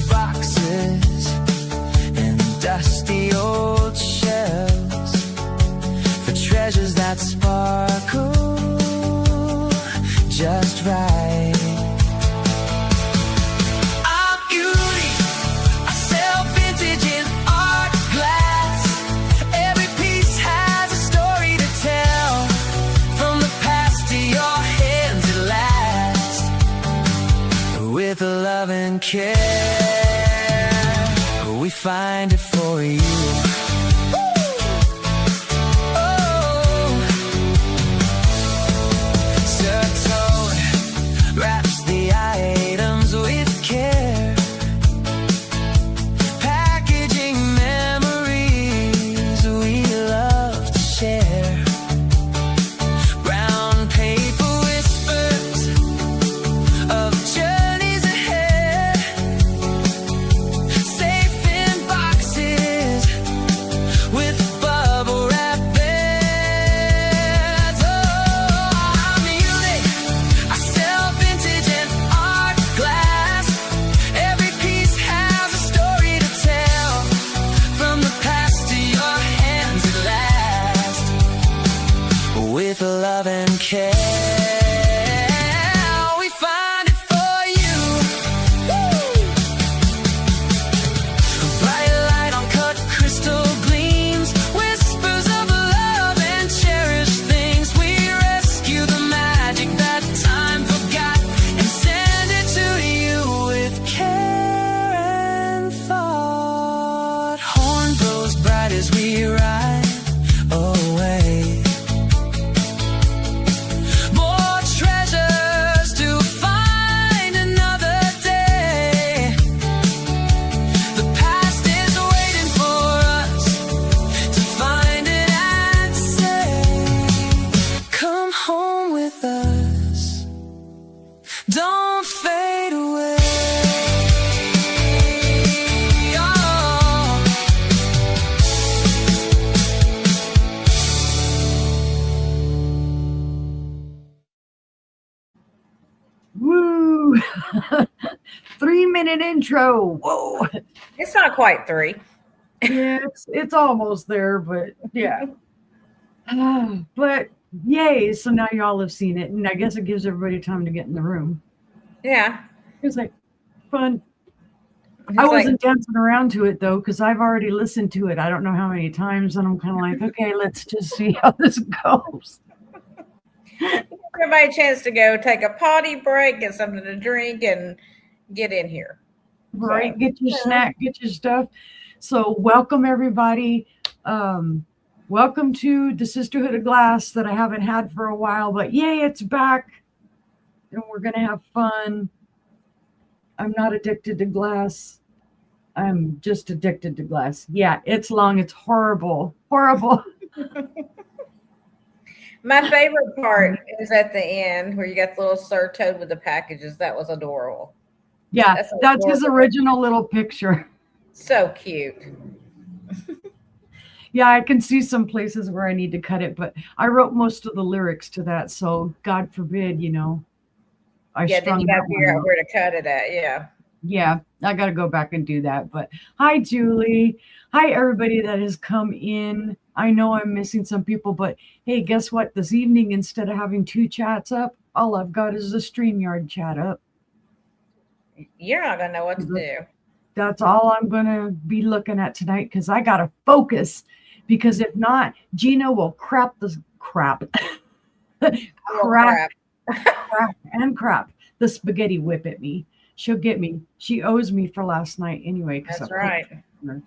boxes and dusty old shelves for treasures that sparkle just right. Our beauty, I sell vintage in art glass. Every piece has a story to tell. From the past to your hands at last. With love and care, we find it for you. Wraps the items with care, packaging memories we love to share. Brown paper whispers of journeys ahead, safe in boxes with bubble wrap beds. Oh, I'm unique. I sell vintage and art glass. Every piece has a story to tell. From the past to your hands at last. With love and care, we find it for you. Bright light on cut crystal gleams, whispers of love and cherished things. We rescue the magic that time forgot and send it to you with care and thought. Horn blows bright as we ride away. More treasures to find another day. The past is waiting for us to find it and say, come home with us. Don't fade away. Oh. Woo! 3-minute intro. Whoa. It's not quite 3. Yeah, it's almost there, but yeah. But yay, so now y'all have seen it, and I guess it gives everybody time to get in the room. Yeah. It was like fun. It's I like- wasn't dancing around to it though, because I've already listened to it. I don't know how many times, and I'm kind of like, okay, let's just see how this goes. Everybody a chance to go take a potty break, get something to drink, and get in here. Right, get your snack, get your stuff. So welcome everybody. Welcome to the Sisterhood of Glass that I haven't had for a while, but yay, it's back, and we're gonna have fun. I'm not addicted to glass. I'm just addicted to glass. Yeah, it's long. It's horrible. Horrible. My favorite part is at the end where you got the little Sir Toad with the packages. That was adorable. Yeah, that's his adorable. original little picture. So cute. Yeah, I can see some places where I need to cut it, but I wrote most of the lyrics to that, so God forbid, I Yeah, then strung you got that to figure one out out. where to cut it at. Yeah. Yeah, I got to go back and do that. But hi, Julie. Hi, everybody that has come in. I know I'm missing some people, but hey, guess what? This evening, instead of having 2 chats up, all I've got is the StreamYard chat up. You're not going to know what to do. That's all I'm going to be looking at tonight because I got to focus. Because if not, Gina will crap the crap. crap the spaghetti whip at me. She'll get me. She owes me for last night anyway. That's right.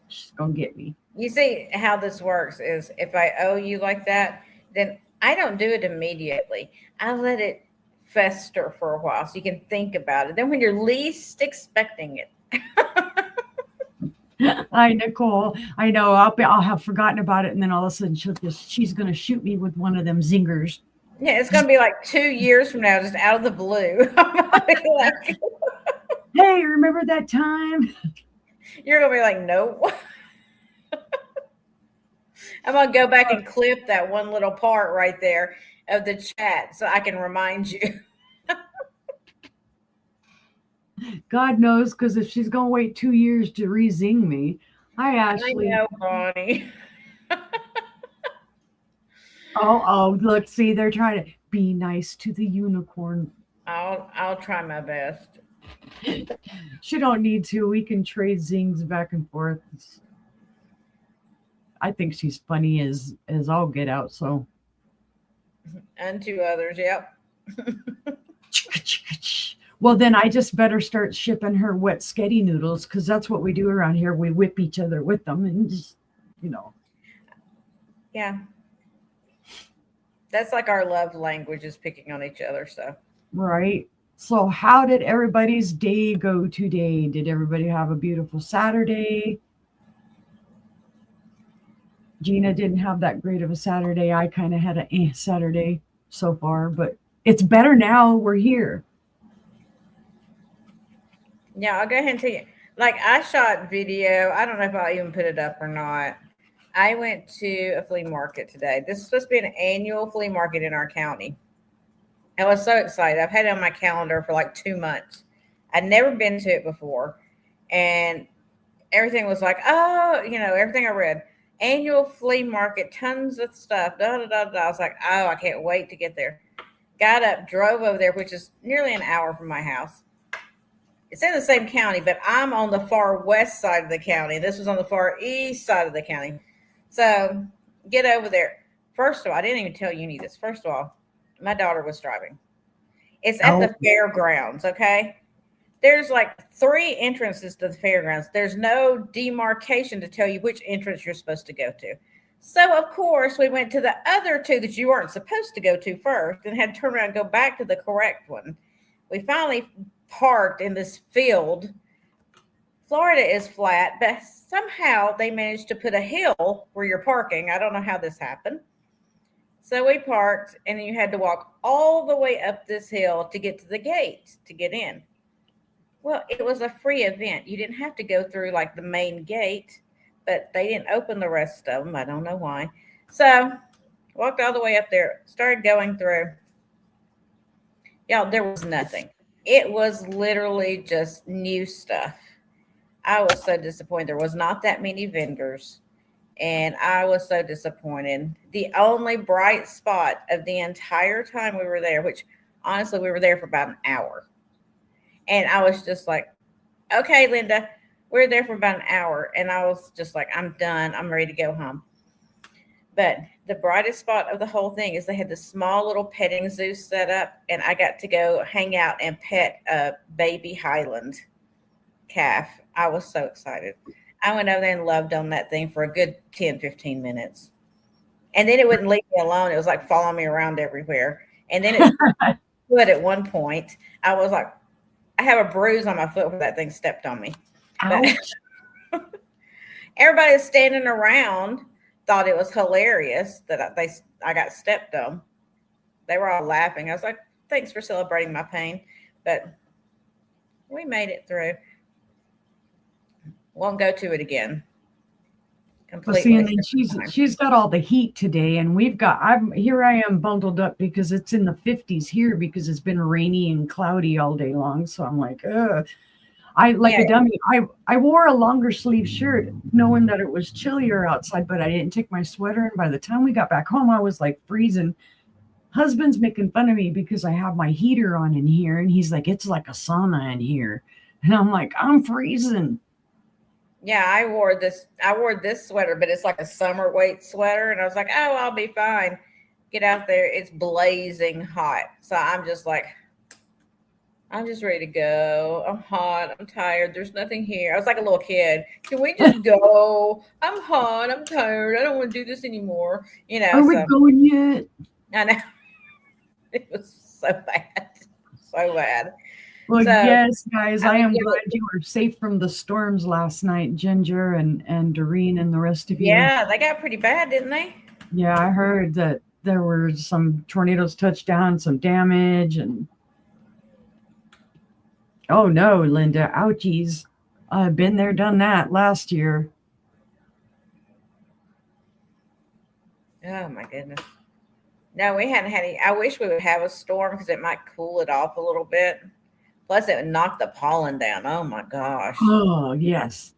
She's going to get me. You see how this works is if I owe you like that, then I don't do it immediately. I let it fester for a while so you can think about it. Then when you're least expecting it. Hi, Nicole. I know I'll have forgotten about it, and then all of a sudden she's going to shoot me with one of them zingers. Yeah, it's going to be like 2 years from now, just out of the blue. Like, hey, remember that time? you're going to be like, nope. I'm going to go back and clip that one little part right there of the chat so I can remind you. God knows, because if she's going to wait 2 years to re-zing me, hi, I Ashley. know, Bonnie. Oh, look, see, they're trying to be nice to the unicorn. I'll try my best. She don't need to. We can trade zings back and forth. I think she's funny as all get out. So, And two others, yep. well, then I just better start shipping her wet sketty noodles, because that's what we do around here. We whip each other with them, and just, you know. Yeah. That's like our love language is picking on each other. So Right. So, how did everybody's day go today? Did everybody have a beautiful Saturday? Gina didn't have that great of a Saturday. I kind of had a Saturday so far, but it's better now. We're here. yeah, I'll go ahead and tell you. Like I shot video. I don't know if I'll even put it up or not. I went to a flea market today. This is supposed to be an annual flea market in our county. I was so excited. I've had it on my calendar for like 2 months. I'd never been to it before. And everything was like, oh, everything I read. Annual flea market, tons of stuff. Da, da, da, da. I was like, oh, I can't wait to get there. Got up, drove over there, which is nearly an hour from my house. It's in the same county, but I'm on the far west side of the county. This was on the far east side of the county. So get over there. First of all, I didn't even tell you this. First of all, my daughter was driving. It's at the fairgrounds, okay? There's like 3 entrances to the fairgrounds. There's no demarcation to tell you which entrance you're supposed to go to. So, of course, we went to the other 2 that you weren't supposed to go to first and had to turn around and go back to the correct one. We finally parked in this field. Florida is flat, but somehow they managed to put a hill where you're parking. I don't know how this happened. So we parked, and then you had to walk all the way up this hill to get to the gate to get in. Well, it was a free event. You didn't have to go through like the main gate, but they didn't open the rest of them. I don't know why. So walked all the way up there, started going through. Y'all, there was nothing. It was literally just new stuff. I was so disappointed. There was not that many vendors, and I was so disappointed. The only bright spot of the entire time we were there, which honestly we were there for about an hour, and I was just like, okay, Linda, we're there for about an hour, and I was just like, I'm done. I'm ready to go home. But the brightest spot of the whole thing is they had this small little petting zoo set up, and I got to go hang out and pet a baby Highland calf. I was so excited. I went over there and loved on that thing for a good 10, 15 minutes. And then it wouldn't leave me alone. It was like following me around everywhere. And then it foot at one point. I was like, I have a bruise on my foot where that thing stepped on me. But everybody was standing around thought it was hilarious that I got stepped on. They were all laughing. I was like, thanks for celebrating my pain. But we made it through. Won't go to it again. Completely. Well, see, and then she's got all the heat today, and I am bundled up because it's in the 50s here because it's been rainy and cloudy all day long. So I'm like, ugh. A dummy. I wore a longer sleeve shirt knowing that it was chillier outside, but I didn't take my sweater. And by the time we got back home, I was like freezing. Husband's making fun of me because I have my heater on in here, and he's like, it's like a sauna in here. And I'm like, I'm freezing. Yeah, I wore this sweater, but it's like a summer weight sweater. And I was like, oh, I'll be fine. Get out there. It's blazing hot. So I'm just like, I'm just ready to go. I'm hot. I'm tired. There's nothing here. I was like a little kid. Can we just go? I'm hot. I'm tired. I don't want to do this anymore. Are we going yet? I know. It was so bad. So bad. Well, yes, guys, I am glad you were safe from the storms last night, Ginger and Doreen and the rest of you. Yeah, they got pretty bad, didn't they? Yeah, I heard that there were some tornadoes touched down, some damage, and oh no, Linda, ouchies. I've been there, done that last year. Oh my goodness. No, we hadn't had any. I wish we would have a storm because it might cool it off a little bit. Plus, it knocked the pollen down. Oh my gosh. Oh, yes.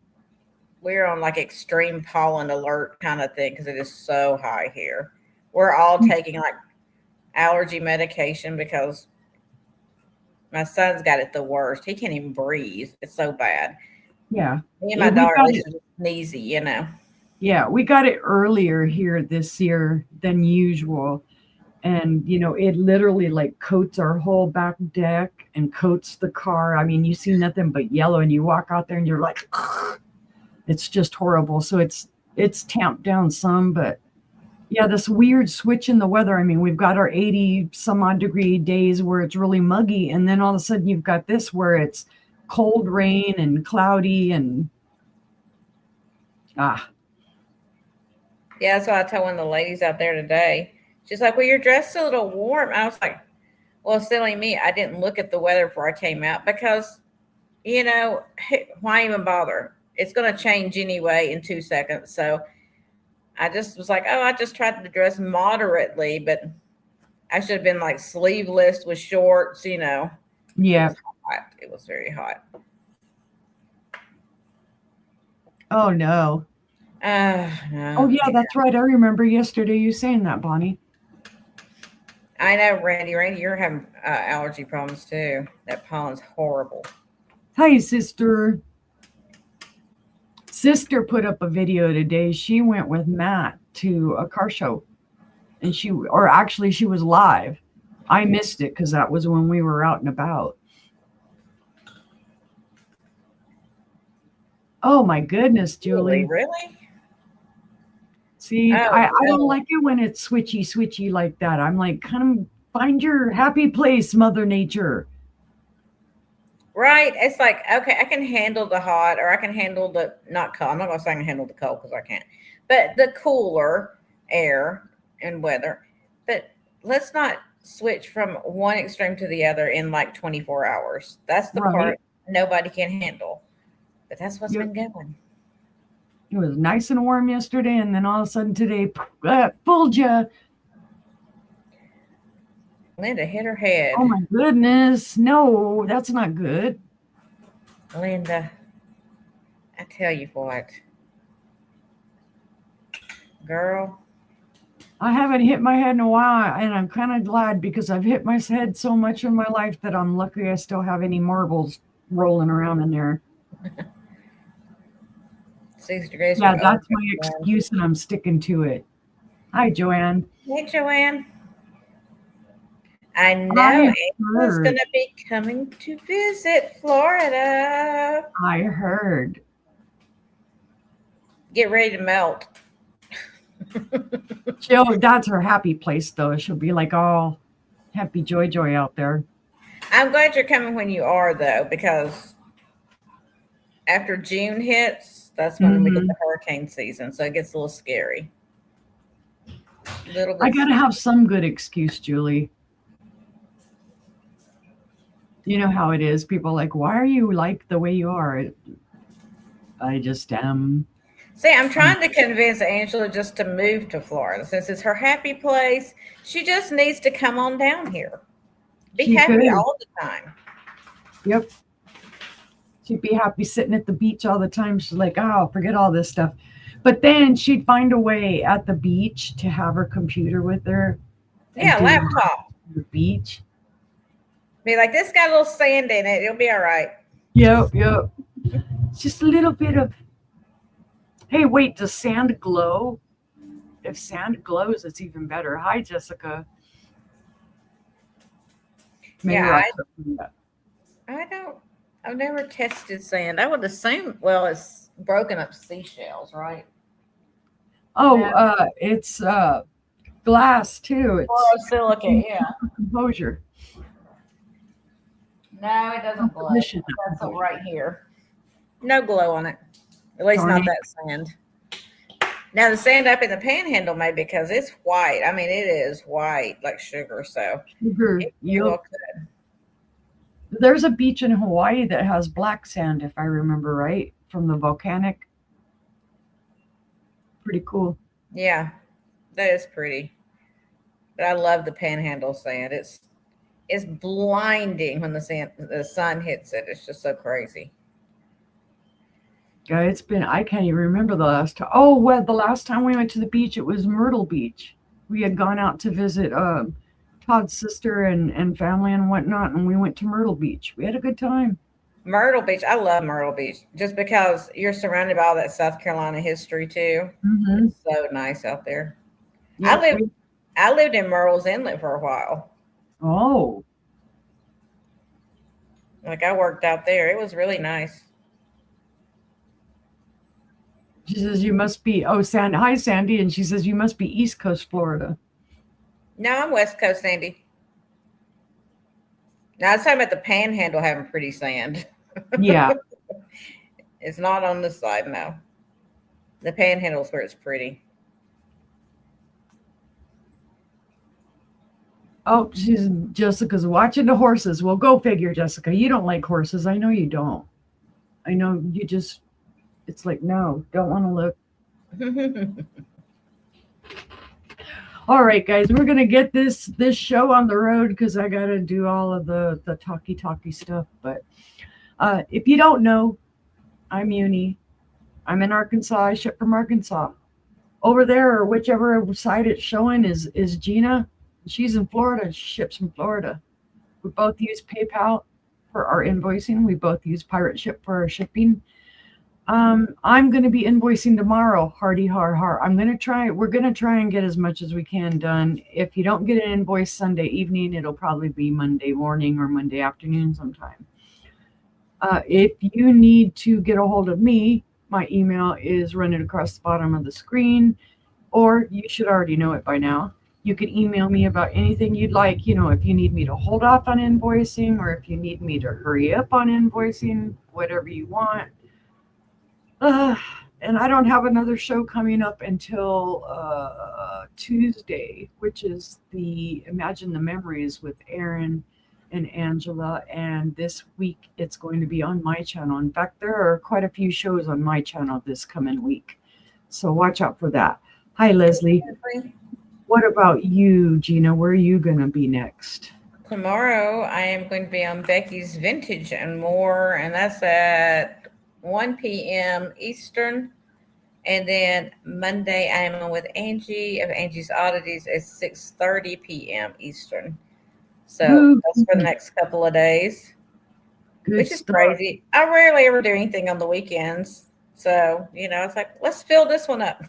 We're on like extreme pollen alert kind of thing because it is so high here. We're all taking like allergy medication because my son's got it the worst. He can't even breathe. It's so bad. Yeah. Me and Yeah, my we daughter, got at it. least, are just sneezy, you know. Yeah, we got it earlier here this year than usual. And, it literally like coats our whole back deck and coats the car. I mean, you see nothing but yellow and you walk out there and you're like, it's just horrible. So it's tamped down some, but yeah, this weird switch in the weather. I mean, we've got our 80 some odd degree days where it's really muggy. And then all of a sudden you've got this where it's cold rain and cloudy and Yeah, that's what I told one of the ladies out there today. She's like, well, you're dressed a little warm. I was like, well, silly me. I didn't look at the weather before I came out because, why even bother? It's going to change anyway in 2 seconds. So I just was like, oh, I just tried to dress moderately, but I should have been like sleeveless with shorts, Yeah. It was hot. It was very hot. Oh no. No. Oh yeah, that's right. I remember yesterday you saying that, Bonnie. I know, Randy. Randy, you're having allergy problems too. That pollen's horrible. Hi, sister. Sister put up a video today. She went with Matt to a car show. And she was live. I missed it because that was when we were out and about. Oh my goodness, Julie. Really? See, Oh, I don't no. like it when it's switchy like that. I'm like, kind of find your happy place, Mother Nature. Right. It's like, okay, I can handle the hot or I can handle the not cold. I'm not going to say I can handle the cold because I can't, but the cooler air and weather. But let's not switch from one extreme to the other in like 24 hours. That's the Right. part nobody can handle. But that's what's Yep. been going. It was nice and warm yesterday, and then all of a sudden today, fooled you. Linda hit her head. Oh my goodness. No, that's not good. Linda, I tell you what, girl. I haven't hit my head in a while, and I'm kind of glad because I've hit my head so much in my life that I'm lucky I still have any marbles rolling around in there. 6 degrees. Yeah, that's my excuse, and I'm sticking to it. Hi, Joanne. Hey, Joanne. I know I Angel's heard. going to be coming to visit Florida. I heard. Get ready to melt. That's her happy place, though. She'll be like all happy joy out there. I'm glad you're coming when you are, though, because after June hits, that's when we get the hurricane season. So it gets a little scary. I got to have some good excuse, Julie. You know how it is. People are like, why are you like the way you are? I just am. See, I'm trying to convince Angela just to move to Florida. Since it's her happy place, she just needs to come on down here. Be happy all the time. Yep. She'd be happy sitting at the beach all the time. She's like, oh, forget all this stuff. But then she'd find a way at the beach to have her computer with her. Yeah, laptop. The beach. Be like, this got a little sand in it. It'll be all right. Yep. It's just a little bit of, hey, wait, does sand glow? If sand glows, it's even better. Hi, Jessica. Maybe I've never tested sand. I would assume, well, it's broken up seashells, right? Oh, it's glass too. It's silicate, yeah. Composure. No, it doesn't glow. That's right here. No glow on it. At least not that sand. Now the sand up in the panhandle may because it's white. I mean, it is white like sugar. So sugar. Yep. There's a beach in Hawaii that has black sand, if I remember right, from the volcanic. Pretty cool. Yeah, that is pretty. But I love the panhandle sand. is blinding when the sun hits it. It's just so crazy. Yeah, it's been, I can't even remember the last time. Oh, well, the last time we went to the beach, it was Myrtle Beach. We had gone out to visit Todd's sister and family and whatnot, and we went to Myrtle Beach. We had a good time. Myrtle Beach, I love Myrtle Beach just because you're surrounded by all that South Carolina history too. Mm-hmm. It's so nice out there. Yeah, I lived in Murrells Inlet for a while. oh, Like I worked out there. It was really nice. she says you must be, oh, hi, Sandy. And she says you must be East Coast Florida. No, I'm West Coast, Sandy. Now I was talking about the Panhandle having pretty sand. Yeah. It's not on this side, no. The Panhandle's where it's pretty. Oh, Jessica's watching the horses. Well, go figure, Jessica. You don't like horses. I know you don't. I know you just, it's like, no, don't want to look. All right, guys, we're going to get this show on the road because I got to do all of the talky stuff. But if you don't know, I'm Uni. I'm in Arkansas. I ship from Arkansas. Over there, or whichever side it's showing, is Gina. She's in Florida. She ships from Florida. We both use PayPal for our invoicing. We both use Pirate Ship for our shipping. I'm going to be invoicing tomorrow. Hardy har har. We're going to try and get as much as we can done. If you don't get an invoice Sunday evening, it'll probably be Monday morning or Monday afternoon sometime. If you need to get a hold of me, my email is running across the bottom of the screen, or you should already know it by now. You can email me about anything you'd like. You know, if you need me to hold off on invoicing, or if you need me to hurry up on invoicing, whatever you want. And I don't have another show coming up until Tuesday, which is the Imagine the Memories with Aaron and Angela. And this week it's going to be on my channel. In fact, there are quite a few shows on my channel this coming week. So watch out for that. Hi, Leslie. What about you, Gina? Where are you going to be next? Tomorrow I am going to be on Becky's Vintage and More, and that's at 1 p.m. Eastern. And then Monday I am on with Angie of Angie's Oddities at 6:30 p.m. Eastern. So that's for the next couple of days, which is crazy. I rarely ever do anything on the weekends. So, it's like, let's fill this one up.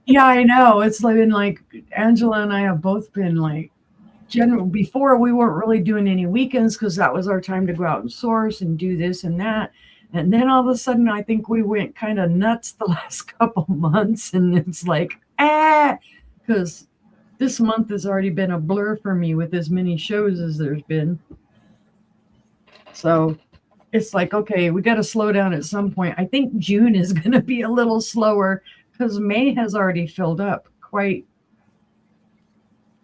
Yeah, I know. It's been like Angela and I have both been like, before we weren't really doing any weekends because that was our time to go out and source and do this and that. And then all of a sudden, I think we went kind of nuts the last couple months. And it's like, because this month has already been a blur for me with as many shows as there's been. So it's like, okay, we got to slow down at some point. I think June is going to be a little slower because May has already filled up quite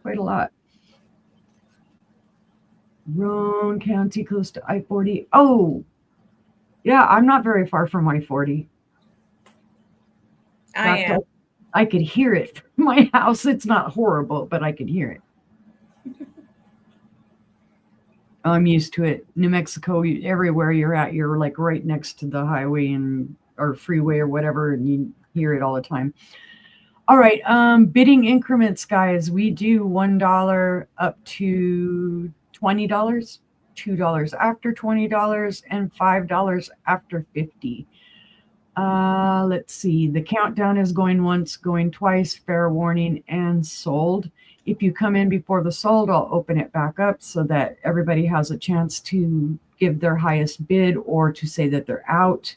a lot. Roane County, close to I-40. Oh, yeah, I'm not very far from I-40. I am. I could hear it from my house. It's not horrible, but I could hear it. I'm used to it. New Mexico, everywhere you're at, you're like right next to the highway or freeway or whatever, and you hear it all the time. All right, bidding increments, guys. We do $1 up to $20, $2 after $20, and $5 after $50. Let's see. The countdown is going once, going twice, fair warning, and sold. If you come in before the sold, I'll open it back up so that everybody has a chance to give their highest bid or to say that they're out.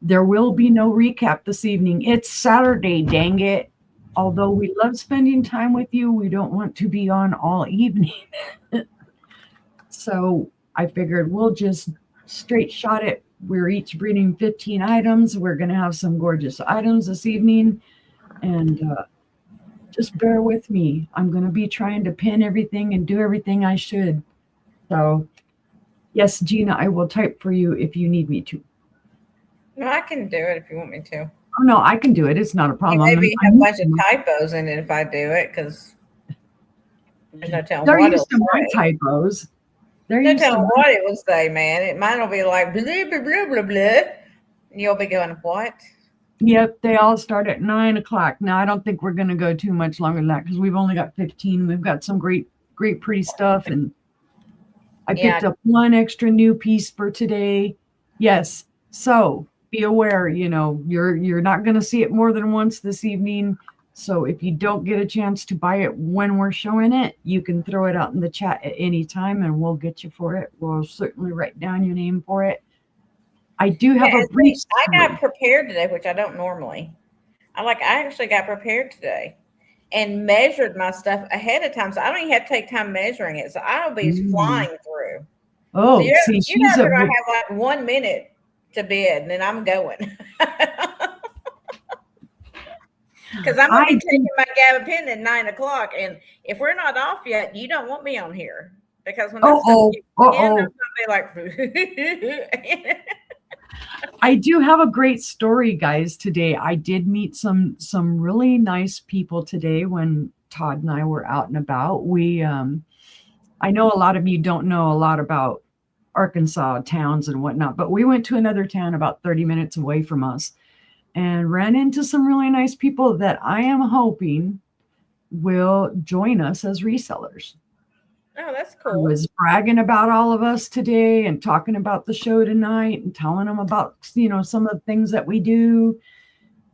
There will be no recap this evening. It's Saturday, dang it. Although we love spending time with you, we don't want to be on all evening. So I figured we'll just straight shot it. We're each bringing 15 items. We're going to have some gorgeous items this evening. And just bear with me. I'm going to be trying to pin everything and do everything I should. So, yes, Gina, I will type for you if you need me to. No, I can do it if you want me to. Oh, no, I can do it. It's not a problem. Maybe have a bunch of typos in it if I do it, because There's no telling They're what used to it'll my say. typos. They're No used to telling my what it will say, man. Mine will be like blah blah blah blah blah, and you'll be going, "What?" Yep, they all start at 9 o'clock. Now, I don't think we're going to go too much longer than that because we've only got 15. We've got some great, pretty stuff. And I picked up one extra new piece for today. Yes. So be aware, you're not going to see it more than once this evening. So if you don't get a chance to buy it when we're showing it, you can throw it out in the chat at any time and we'll get you for it. We'll certainly write down your name for it. I do have a brief story. I got prepared today, which I don't normally. I actually got prepared today and measured my stuff ahead of time. So I don't even have to take time measuring it. So I'll be flying through. Oh, so see, she's going to have like 1 minute to bed and then I'm going. Because I'm going to be taking my gabapentin at 9 o'clock. And if we're not off yet, you don't want me on here. Because when that stuff gets in, I'm going to be like... I do have a great story, guys, today. I did meet some really nice people today when Todd and I were out and about. I know a lot of you don't know a lot about Arkansas towns and whatnot, but we went to another town about 30 minutes away from us and ran into some really nice people that I am hoping will join us as resellers. Oh, that's cool. I was bragging about all of us today and talking about the show tonight and telling them about, some of the things that we do.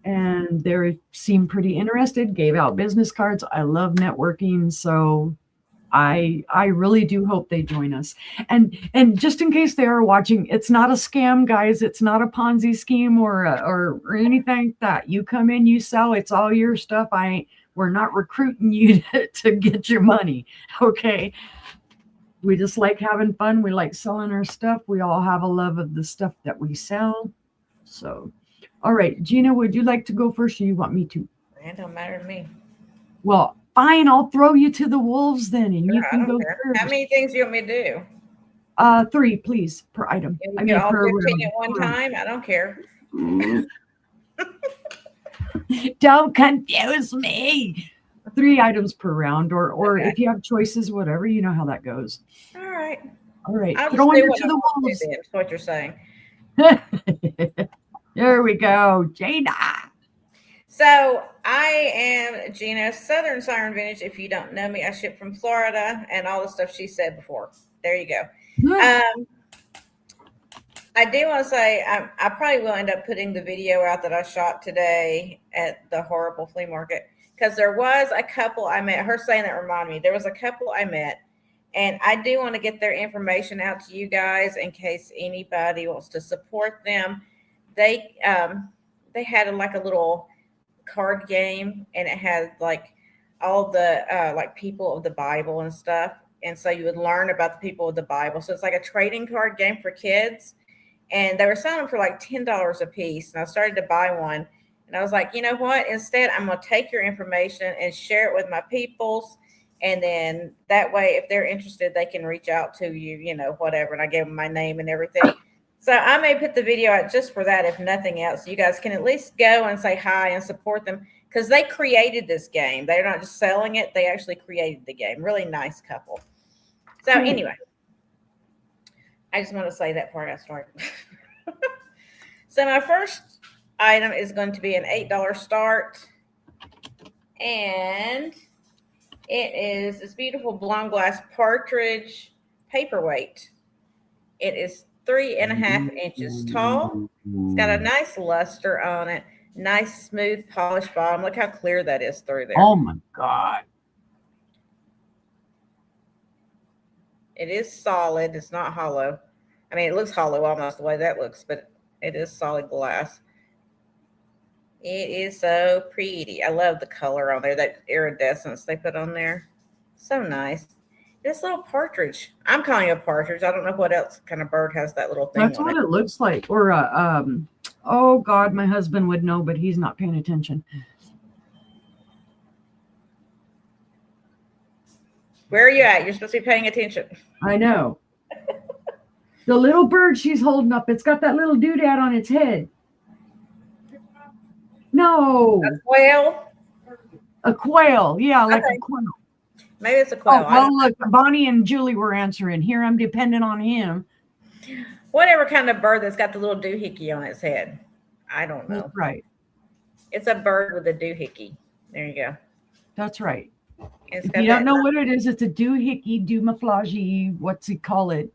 And they seemed pretty interested, gave out business cards. I love networking. So I really do hope they join us. And just in case they are watching, it's not a scam, guys. It's not a Ponzi scheme or anything like that. You come in, you sell, it's all your stuff. We're not recruiting you to get your money. Okay. We just like having fun. We like selling our stuff. We all have a love of the stuff that we sell. So, all right, Gina, would you like to go first or you want me to? It don't matter to me. Well, fine. I'll throw you to the wolves then and you can go first. How many things do you want me to do? 3, please, per item. I mean, all 15 at one time? I don't care. Don't confuse me. 3 items per round, or if you have choices, whatever, you know how that goes. All right. Throwing it to the wolves. That's what you're saying. There we go, Gina. So I am Gina, Southern Siren Vintage. If you don't know me, I ship from Florida and all the stuff she said before. There you go. I do want to say I probably will end up putting the video out that I shot today at the horrible flea market because there was a couple I met. Her saying that reminded me. There was a couple I met, and I do want to get their information out to you guys in case anybody wants to support them. They had a little card game, and it had like all the like people of the Bible and stuff, and so you would learn about the people of the Bible. So it's like a trading card game for kids. And they were selling for like $10 a piece. And I started to buy one. And I was like, you know what? Instead, I'm going to take your information and share it with my peoples. And then that way, if they're interested, they can reach out to you, whatever. And I gave them my name and everything. So I may put the video out just for that, if nothing else. You guys can at least go and say hi and support them because they created this game. They're not just selling it. They actually created the game. Really nice couple. So anyway. I just want to say that part I started. So my first item is going to be an $8 start. And it is this beautiful blown glass partridge paperweight. It is 3.5 inches tall. It's got a nice luster on it. Nice, smooth, polished bottom. Look how clear that is through there. Oh, my God. It is solid. It's not hollow. I mean, it looks hollow almost the way that looks, but it is solid glass. It is so pretty. I love the color on there, that iridescence they put on there. So nice. This little partridge. I'm calling it a partridge. I don't know what else kind of bird has that little thing. That's what it looks like. Or oh God, my husband would know, but he's not paying attention. Where are you at? You're supposed to be paying attention. I know. The little bird she's holding up, it's got that little doodad on its head. No. A quail? A quail. Yeah, like a quail. Maybe it's a quail. Oh, well, look, Bonnie and Julie were answering. Here, I'm dependent on him. Whatever kind of bird that's got the little doohickey on its head. I don't know. That's right. It's a bird with a doohickey. There you go. That's right. It's If got you don't that know what it is, it's a doohickey, doomaflage, what's he call it?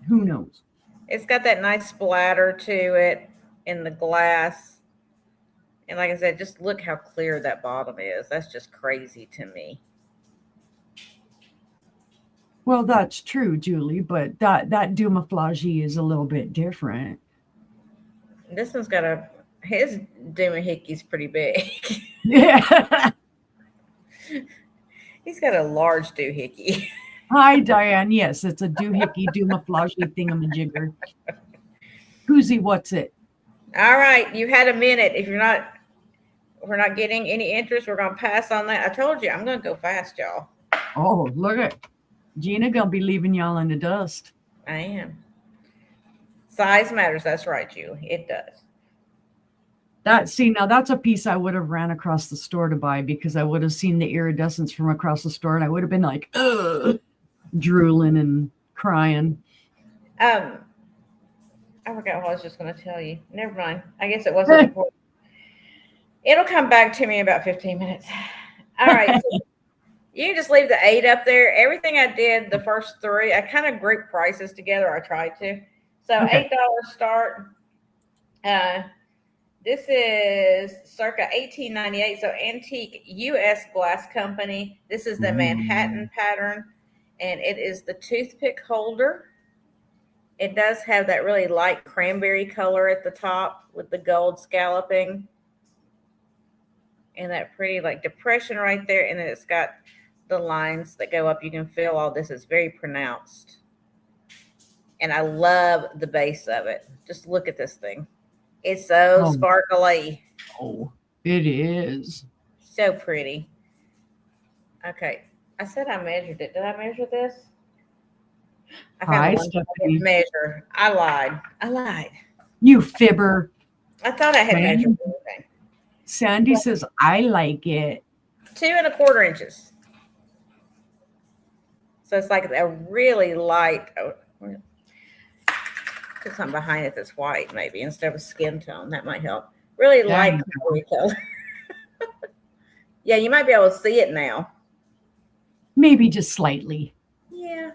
Who knows? It's got that nice splatter to it in the glass. And like I said, just look how clear that bottom is. That's just crazy to me. Well, that's true, Julie, but that doomaflage is a little bit different. This one's got his doohickey's pretty big. Yeah. He's got a large doohickey. Hi, Diane. Yes, it's a doohickey, doomaflage thingamajigger. Who'sy, what's it? All right, you had a minute. If we're not getting any interest, we're gonna pass on that. I told you I'm gonna go fast, y'all. Oh, look at Gina gonna be leaving y'all in the dust. I am. Size matters. That's right, Julie. It does. Now that's a piece I would have ran across the store to buy because I would have seen the iridescence from across the store and I would have been like, ugh, drooling and crying. I forgot what I was just going to tell you. Never mind. I guess it wasn't important. It'll come back to me in about 15 minutes. All right. So you can just leave the 8 up there. Everything I did, the first 3, I kind of grouped prices together. I tried to. So Okay. $8 start. This is circa 1898. So Antique U.S. Glass Company. This is the Manhattan pattern. And it is the toothpick holder. It does have that really light cranberry color at the top with the gold scalloping. And that pretty like depression right there. And then it's got the lines that go up. You can feel all this is very pronounced. And I love the base of it. Just look at this thing. It's so sparkly. Oh, it is. So pretty. Okay. I said I measured it. Did I measure this? I Hi, found one Stephanie. measure. I lied. You fibber. I thought I had Sandy. measured everything. Sandy says, I like it. 2 1/4 inches. So it's like a really light. Put something behind it that's white, maybe instead of a skin tone. That might help. Really light color. Yeah, you might be able to see it now. Maybe just slightly. Yeah.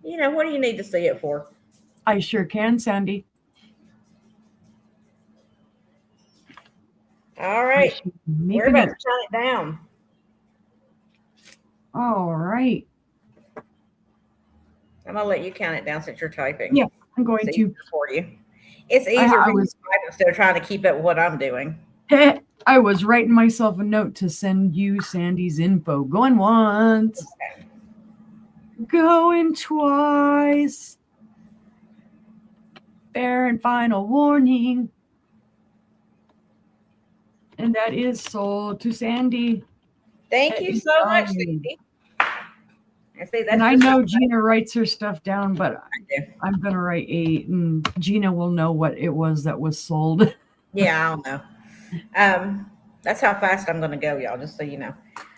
You know, what do you need to see it for? I sure can, Sandy. All right. We're about to count it down. All right. I'm going to let you count it down since you're typing. Yeah, I'm going to. For you. It's easier for you to type instead of trying to keep up with what I'm doing. I was writing myself a note to send you Sandy's info. Going once. Okay. Going twice. Fair and final warning. And that is sold to Sandy. Thank you so much, Sandy. And I know Gina writes her stuff down, but I'm going to write 8, and Gina will know what it was that was sold. Yeah, I'll know. That's how fast I'm going to go, y'all, just so you know.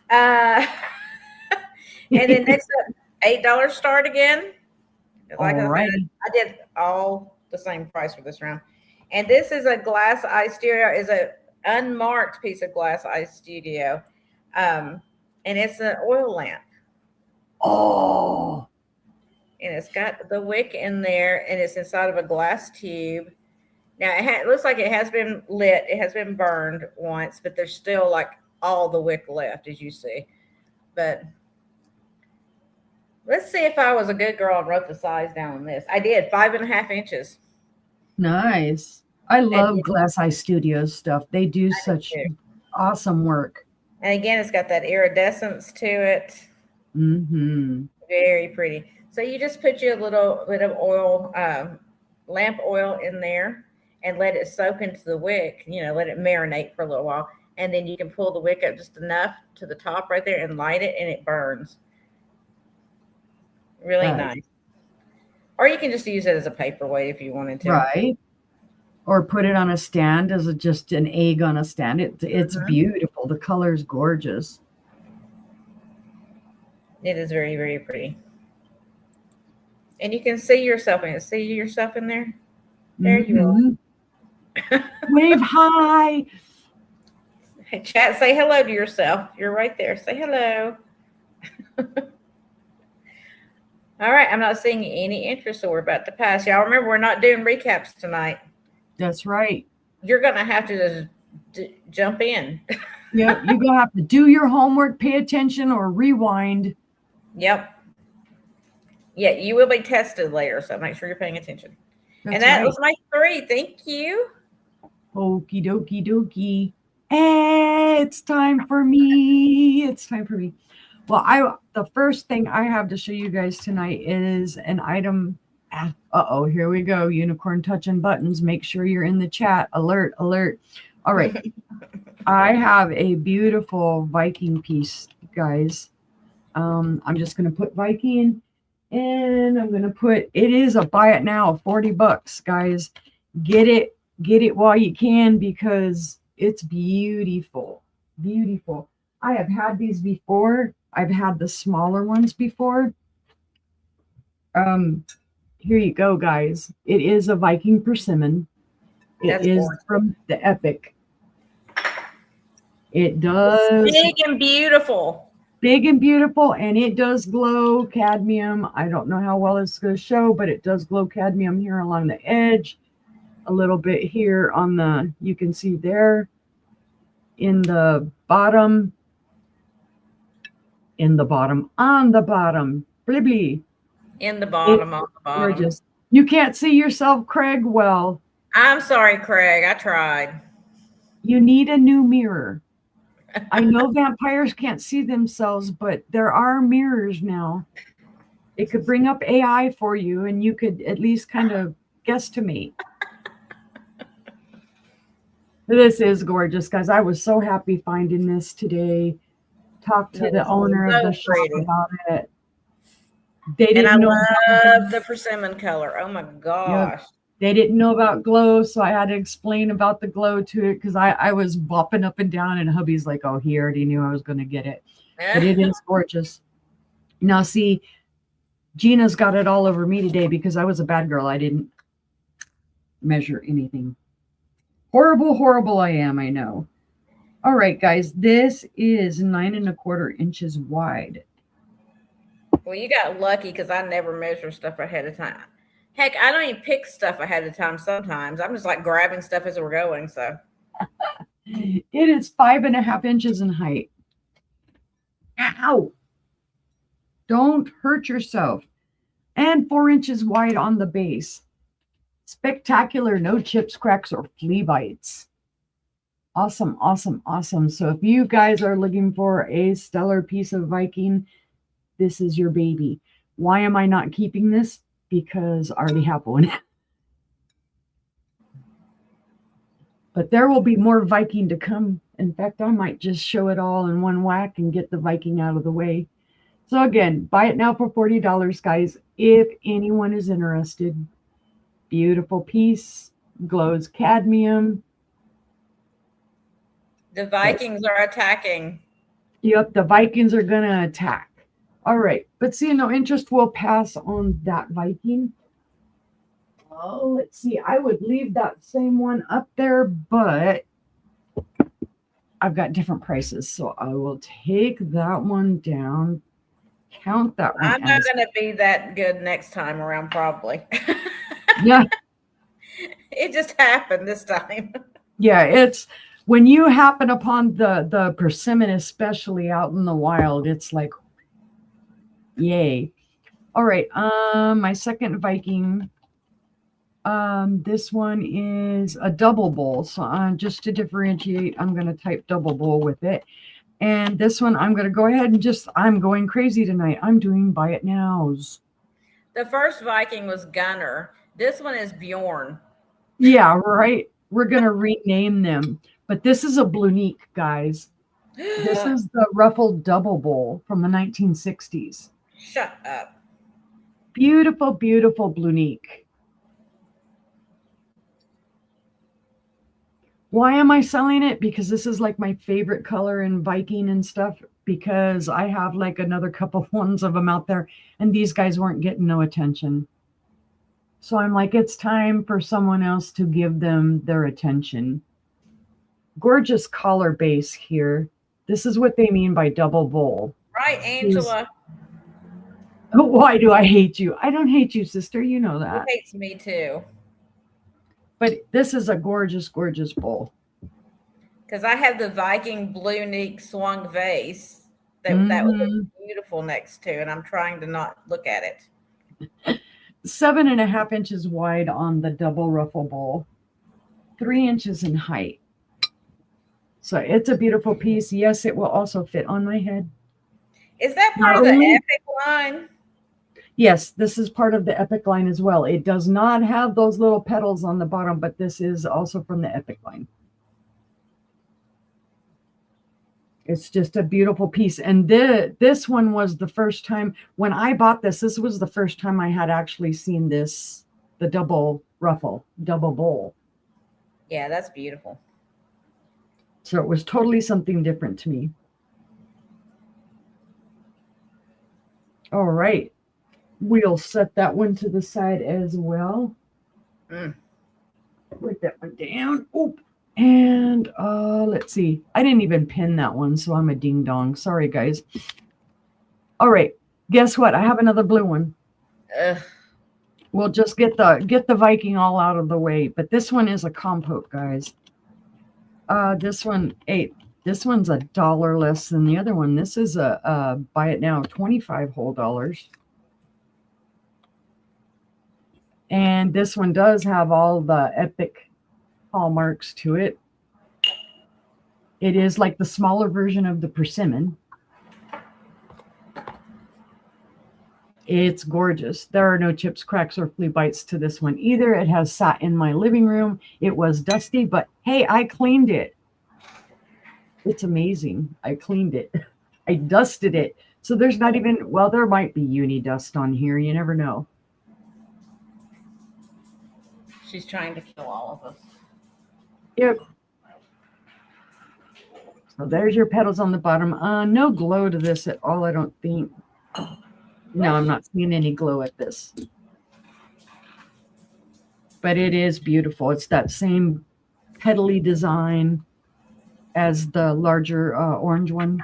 And then next up, $8 start again. Like I did all the same price for this round. And this is a glass eye studio. Is a unmarked piece of glass eye studio. And it's an oil lamp. Oh. And it's got the wick in there, and it's inside of a glass tube. Now, it looks like it has been lit. It has been burned once, but there's still like all the wick left, as you see. But let's see if I was a good girl and wrote the size down on this. I did 5.5 inches. Nice. I love Glass Eye Studios stuff. They do such awesome work. And again, it's got that iridescence to it. Mm-hmm. Very pretty. So you just put your little bit of oil, lamp oil in there and let it soak into the wick, let it marinate for a little while. And then you can pull the wick up just enough to the top right there and light it, and it burns. Really nice. Or you can just use it as a paperweight if you wanted to. Right. Or put it on a stand as just an egg on a stand. It's beautiful. The color's gorgeous. It is very, very pretty. And you can see yourself in it. See yourself in there? There you Mhm. Wave high. are. Chat, say hello to yourself. You're right there. Say hello. All right. I'm not seeing any interest, so we're about to pass. Y'all remember, we're not doing recaps tonight. That's right. You're going to have to just jump in. Yep, you're gonna have to do your homework, pay attention, or rewind. Yep. Yeah, you will be tested later, so make sure you're paying attention. That's And that right. was my 3. Thank you. Okie dokie dokie. It's time for me. It's time for me. Well, the first thing I have to show you guys tonight is an item. Uh-oh, here we go. Unicorn touching buttons. Make sure you're in the chat. Alert, alert. All right. I have a beautiful Viking piece, guys. I'm just going to put Viking and I'm going to put, it is a buy it now, $40, guys. Get it while you can because it's beautiful. Beautiful. I have had these before. I've had the smaller ones before. Here you go, guys. It is a Viking persimmon. It is from the Epic. It does. It's big and beautiful. Big and beautiful, and it does glow cadmium. I don't know how well it's going to show, but it does glow cadmium here along the edge. A little bit here on the, you can see there in the bottom. On the bottom. Blibbly. In the bottom, on the bottom. Gorgeous. You can't see yourself, Craig? Well, I'm sorry, Craig. I tried. You need a new mirror. I know vampires can't see themselves, but there are mirrors now. It could bring up AI for you, and you could at least kind of guesstimate. This is gorgeous, guys. I was so happy finding this today. Talked to the owner of the shop about it. They didn't know. I love the persimmon color. Oh my gosh. Yep. They didn't know about glow, so I had to explain about the glow to it because I was bopping up and down, and hubby's like, oh, he already knew I was going to get it. But it is gorgeous. Now, see, Gina's got it all over me today because I was a bad girl. I didn't measure anything. Horrible, horrible I am, I know. All right, guys, this is 9 1/4 inches wide. Well, you got lucky because I never measure stuff ahead of time. Heck, I don't even pick stuff ahead of time sometimes. I'm just like grabbing stuff as we're going. So it is 5 1/2 inches in height. Ow! Don't hurt yourself. And 4 inches wide on the base. Spectacular, no chips, cracks, or flea bites. Awesome, awesome, awesome. So if you guys are looking for a stellar piece of Viking, this is your baby. Why am I not keeping this? Because I already have one. But there will be more Viking to come. In fact, I might just show it all in one whack and get the Viking out of the way. So again, buy it now for $40, guys, if anyone is interested. Beautiful piece, glows cadmium. the Vikings are attacking. Yep, the Vikings are going to attack. All right, but seeing no interest, we'll pass on that Viking. Oh, let's see. I would leave that same one up there, but I've got different prices, so I will take that one down. Count that one. I'm not going to be that good next time around, probably. Yeah. It just happened this time. Yeah, it's when you happen upon the persimmon, especially out in the wild, it's like, yay. All right, my second Viking. This one is a double bowl. So just to differentiate, I'm going to type double bowl with it. And this one, I'm going to go ahead and I'm going crazy tonight. I'm doing buy it nows. The first Viking was Gunnar. This one is Bjorn. Yeah, right. We're going to rename them. But this is a Blunique, guys. This is the ruffled double bowl from the 1960s. Shut up. Beautiful, beautiful Blunique. Why am I selling it? Because this is like my favorite color in Viking and stuff. because I have like another couple ones of them out there, and these guys weren't getting no attention. So I'm like, it's time for someone else to give them their attention. Gorgeous collar base here. This is what they mean by double bowl. Right, Angela. Why do I hate you? I don't hate you, sister. You know that. He hates me too. But this is a gorgeous, gorgeous bowl. Because I have the Viking Blue Neek swung vase that would look beautiful next to, and I'm trying to not look at it. 7.5 inches wide on the double ruffle bowl, 3 inches in height. So it's a beautiful piece. Yes, it will also fit on my head. Is that part of the Epic line? Yes, this is part of the Epic line as well. It does not have those little petals on the bottom, but this is also from the Epic line. It's just a beautiful piece. And this one was the first time when I bought this. This was the first time I had actually seen this, the double ruffle, double bowl. Yeah, that's beautiful. So it was totally something different to me. All right. We'll set that one to the side as well. Put that one down. Oop. And let's see. I didn't even pin that one, so I'm a ding dong. Sorry, guys. All right. Guess what? I have another blue one. We'll just get the Viking all out of the way. But this one is a compote, guys. This one's $1 less than the other one. This is a buy it now, 25 whole dollars. And this one does have all the Epic hallmarks to it. It is like the smaller version of the persimmon. It's gorgeous. There are no chips, cracks, or flea bites to this one either. It has sat in my living room. It was dusty, but hey, I cleaned it. It's amazing. I cleaned it. I dusted it. So there's not even, well, there might be uni dust on here. You never know. She's trying to kill all of us. Yep. So there's your petals on the bottom. No glow to this at all, I don't think. No, I'm not seeing any glow at this. But it is beautiful. It's that same petally design as the larger orange one.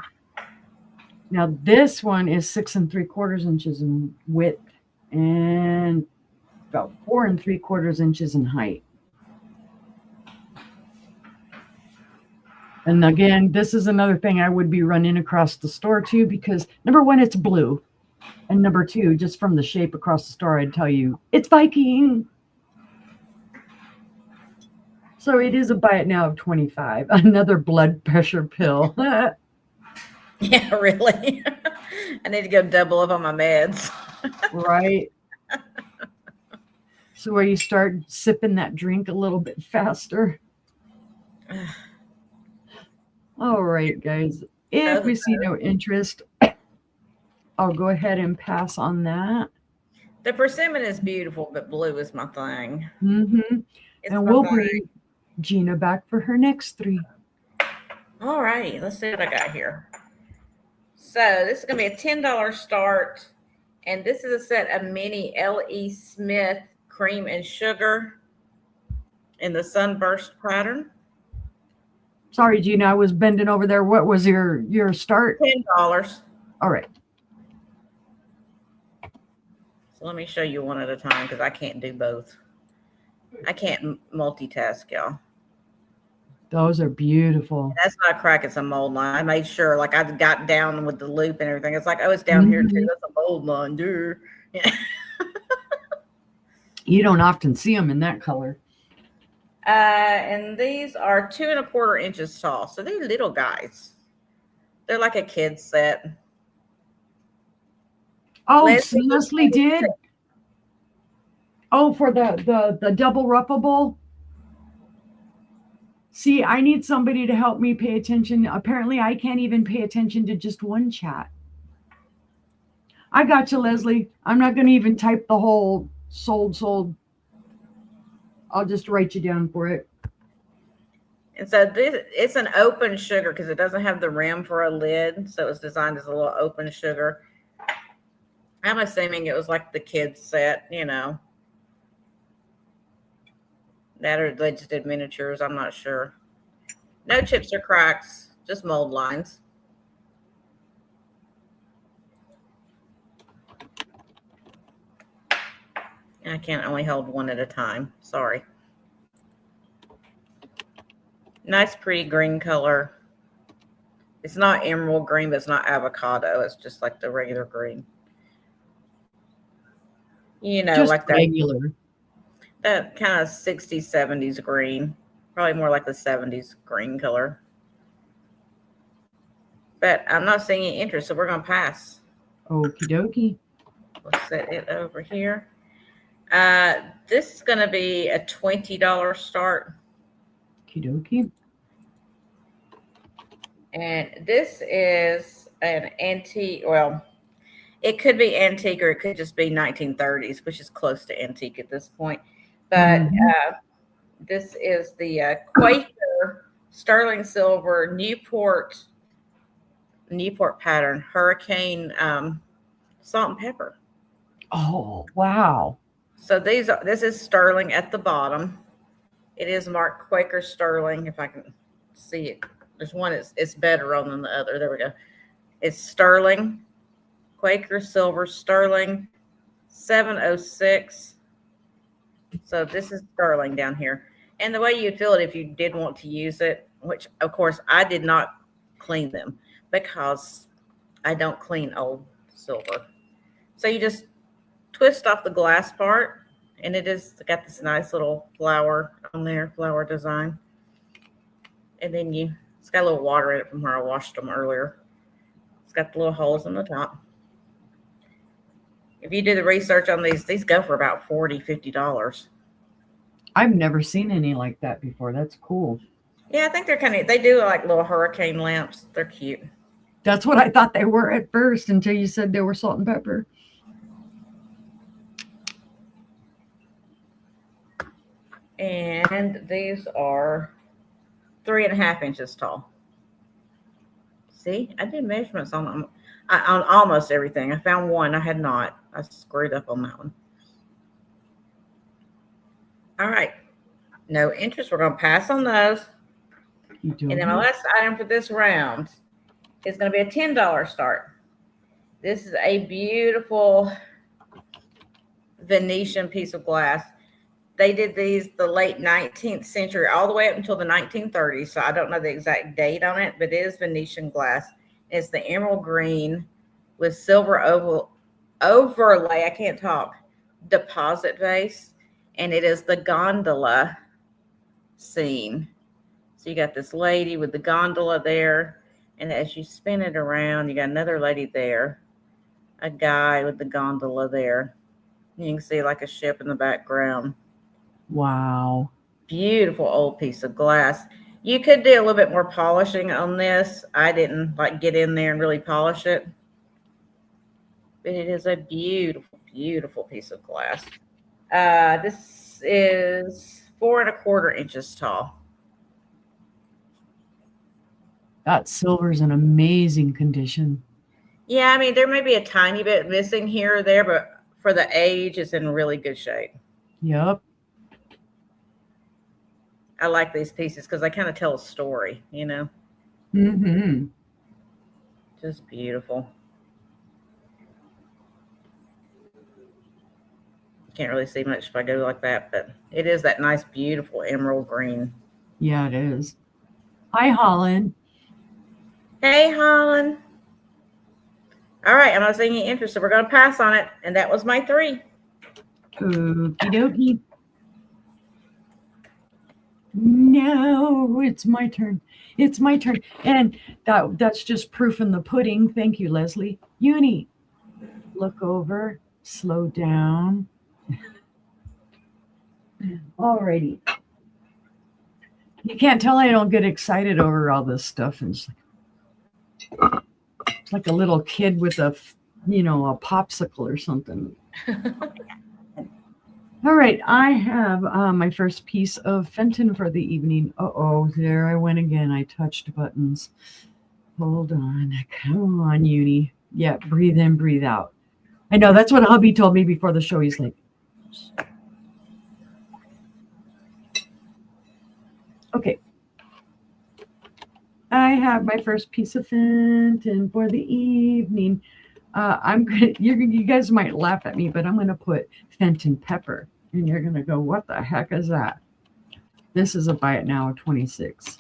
Now this one is 6 3/4 inches in width and about 4 3/4 inches in height. And again, this is another thing I would be running across the store too, because number one, it's blue. And number two, just from the shape across the store, I'd tell you, it's Viking. So it is a buy it now of 25. Another blood pressure pill. Yeah, really. I need to go double up on my meds. Right. So where you start sipping that drink a little bit faster. All right, guys. If we see no interest, I'll go ahead and pass on that. The persimmon is beautiful, but blue is my thing. Mm-hmm. And we'll bring Gina back for her next 3. All righty. Let's see what I got here. So this is going to be a $10 start. And this is a set of mini L.E. Smith cream and sugar in the sunburst pattern. Sorry, Gina, I was bending over there. What was your start? $10. All right. So let me show you one at a time because I can't do both. I can't multitask, y'all. Those are beautiful. That's not a crack, it's a mold line. I made sure, like, I got down with the loop and everything. It's like, oh, it's down here too. That's a mold line, dude. Yeah. You don't often see them in that color. And these are 2 1/4 inches tall. So they're little guys. They're like a kid's set. Oh, Leslie did? Oh, for the double ruffable? See, I need somebody to help me pay attention. Apparently, I can't even pay attention to just one chat. I got you, Leslie. I'm not going to even type the whole sold. I'll just write you down for it. And so it's an open sugar because it doesn't have the rim for a lid. So it's designed as a little open sugar. I'm assuming it was like the kids set, that or they just did miniatures. I'm not sure. No chips or cracks, just mold lines. I can't only hold one at a time. Sorry. Nice, pretty green color. It's not emerald green, but it's not avocado. It's just like the regular green. Just like regular. That kind of 60s, 70s green. Probably more like the 70s green color. But I'm not seeing any interest, so we're going to pass. Okie dokie. We'll set it over here. This is going to be a $20 start. Okie dokie. And this is an antique. Well, it could be antique or it could just be 1930s, which is close to antique at this point. But this is the Quaker sterling silver Newport pattern hurricane salt and pepper. Oh, wow. So this is sterling at the bottom. It is marked Quaker sterling. If I can see it, there's one it's better on than the other. There we go. It's sterling, Quaker silver sterling, 706. So this is sterling down here. And the way you'd feel it if you did want to use it, which of course I did not clean them because I don't clean old silver. So you just twist off the glass part, and it's got this nice little flower on there, flower design. And then it's got a little water in it from where I washed them earlier. It's got the little holes on the top. If you do the research on these go for about $40, $50. I've never seen any like that before. That's cool. Yeah, I think they do like little hurricane lamps. They're cute. That's what I thought they were at first until you said they were salt and pepper. And these are 3.5 inches tall. See, I did measurements on almost everything. I found one I had not. I screwed up on that one. All right. No interest. We're going to pass on those. And then my last item for this round is going to be a $10 start. This is a beautiful Venetian piece of glass. They did these the late 19th century, all the way up until the 1930s. So I don't know the exact date on it, but it is Venetian glass. It's the emerald green with silver overlay. I can't talk. Deposit vase. And it is the gondola scene. So you got this lady with the gondola there. And as you spin it around, you got another lady there. A guy with the gondola there. You can see like a ship in the background. Wow. Beautiful old piece of glass. You could do a little bit more polishing on this. I didn't get in there and really polish it. But it is a beautiful, beautiful piece of glass. This is 4.25 inches tall. That silver's in amazing condition. Yeah, I mean, there may be a tiny bit missing here or there, but for the age, it's in really good shape. Yep. I like these pieces because they kind of tell a story, Mm-hmm. Just beautiful. Can't really see much if I go like that, but it is that nice, beautiful emerald green. Yeah, it is. Hi, Holland. Hey, Holland. All right, I'm not seeing any interest, so we're going to pass on it. And that was my 3. Okie dokie. No, it's my turn. It's my turn. And that's just proof in the pudding. Thank you, Leslie. Uni, look over, slow down. Alrighty. You can't tell I don't get excited over all this stuff. And it's like a little kid with a popsicle or something. All right, I have my first piece of Fenton for the evening. Uh-oh, there I went again. I touched buttons. Hold on. Come on, Uni. Yeah, breathe in, breathe out. I know, that's what hubby told me before the show. He's like, okay. I have my first piece of Fenton for the evening. You guys might laugh at me, but I'm gonna put Fenton pepper, and you're gonna go, "What the heck is that?" This is a buy it now 26.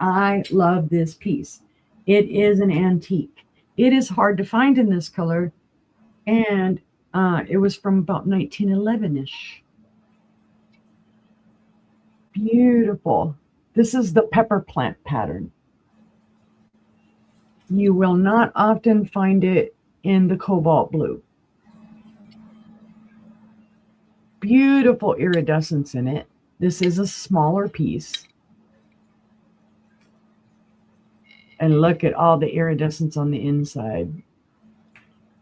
I love this piece. It is an antique. It is hard to find in this color, and it was from about 1911-ish. Beautiful. This is the pepper plant pattern. You will not often find it in the cobalt blue. Beautiful iridescence in it. This is a smaller piece. And look at all the iridescence on the inside.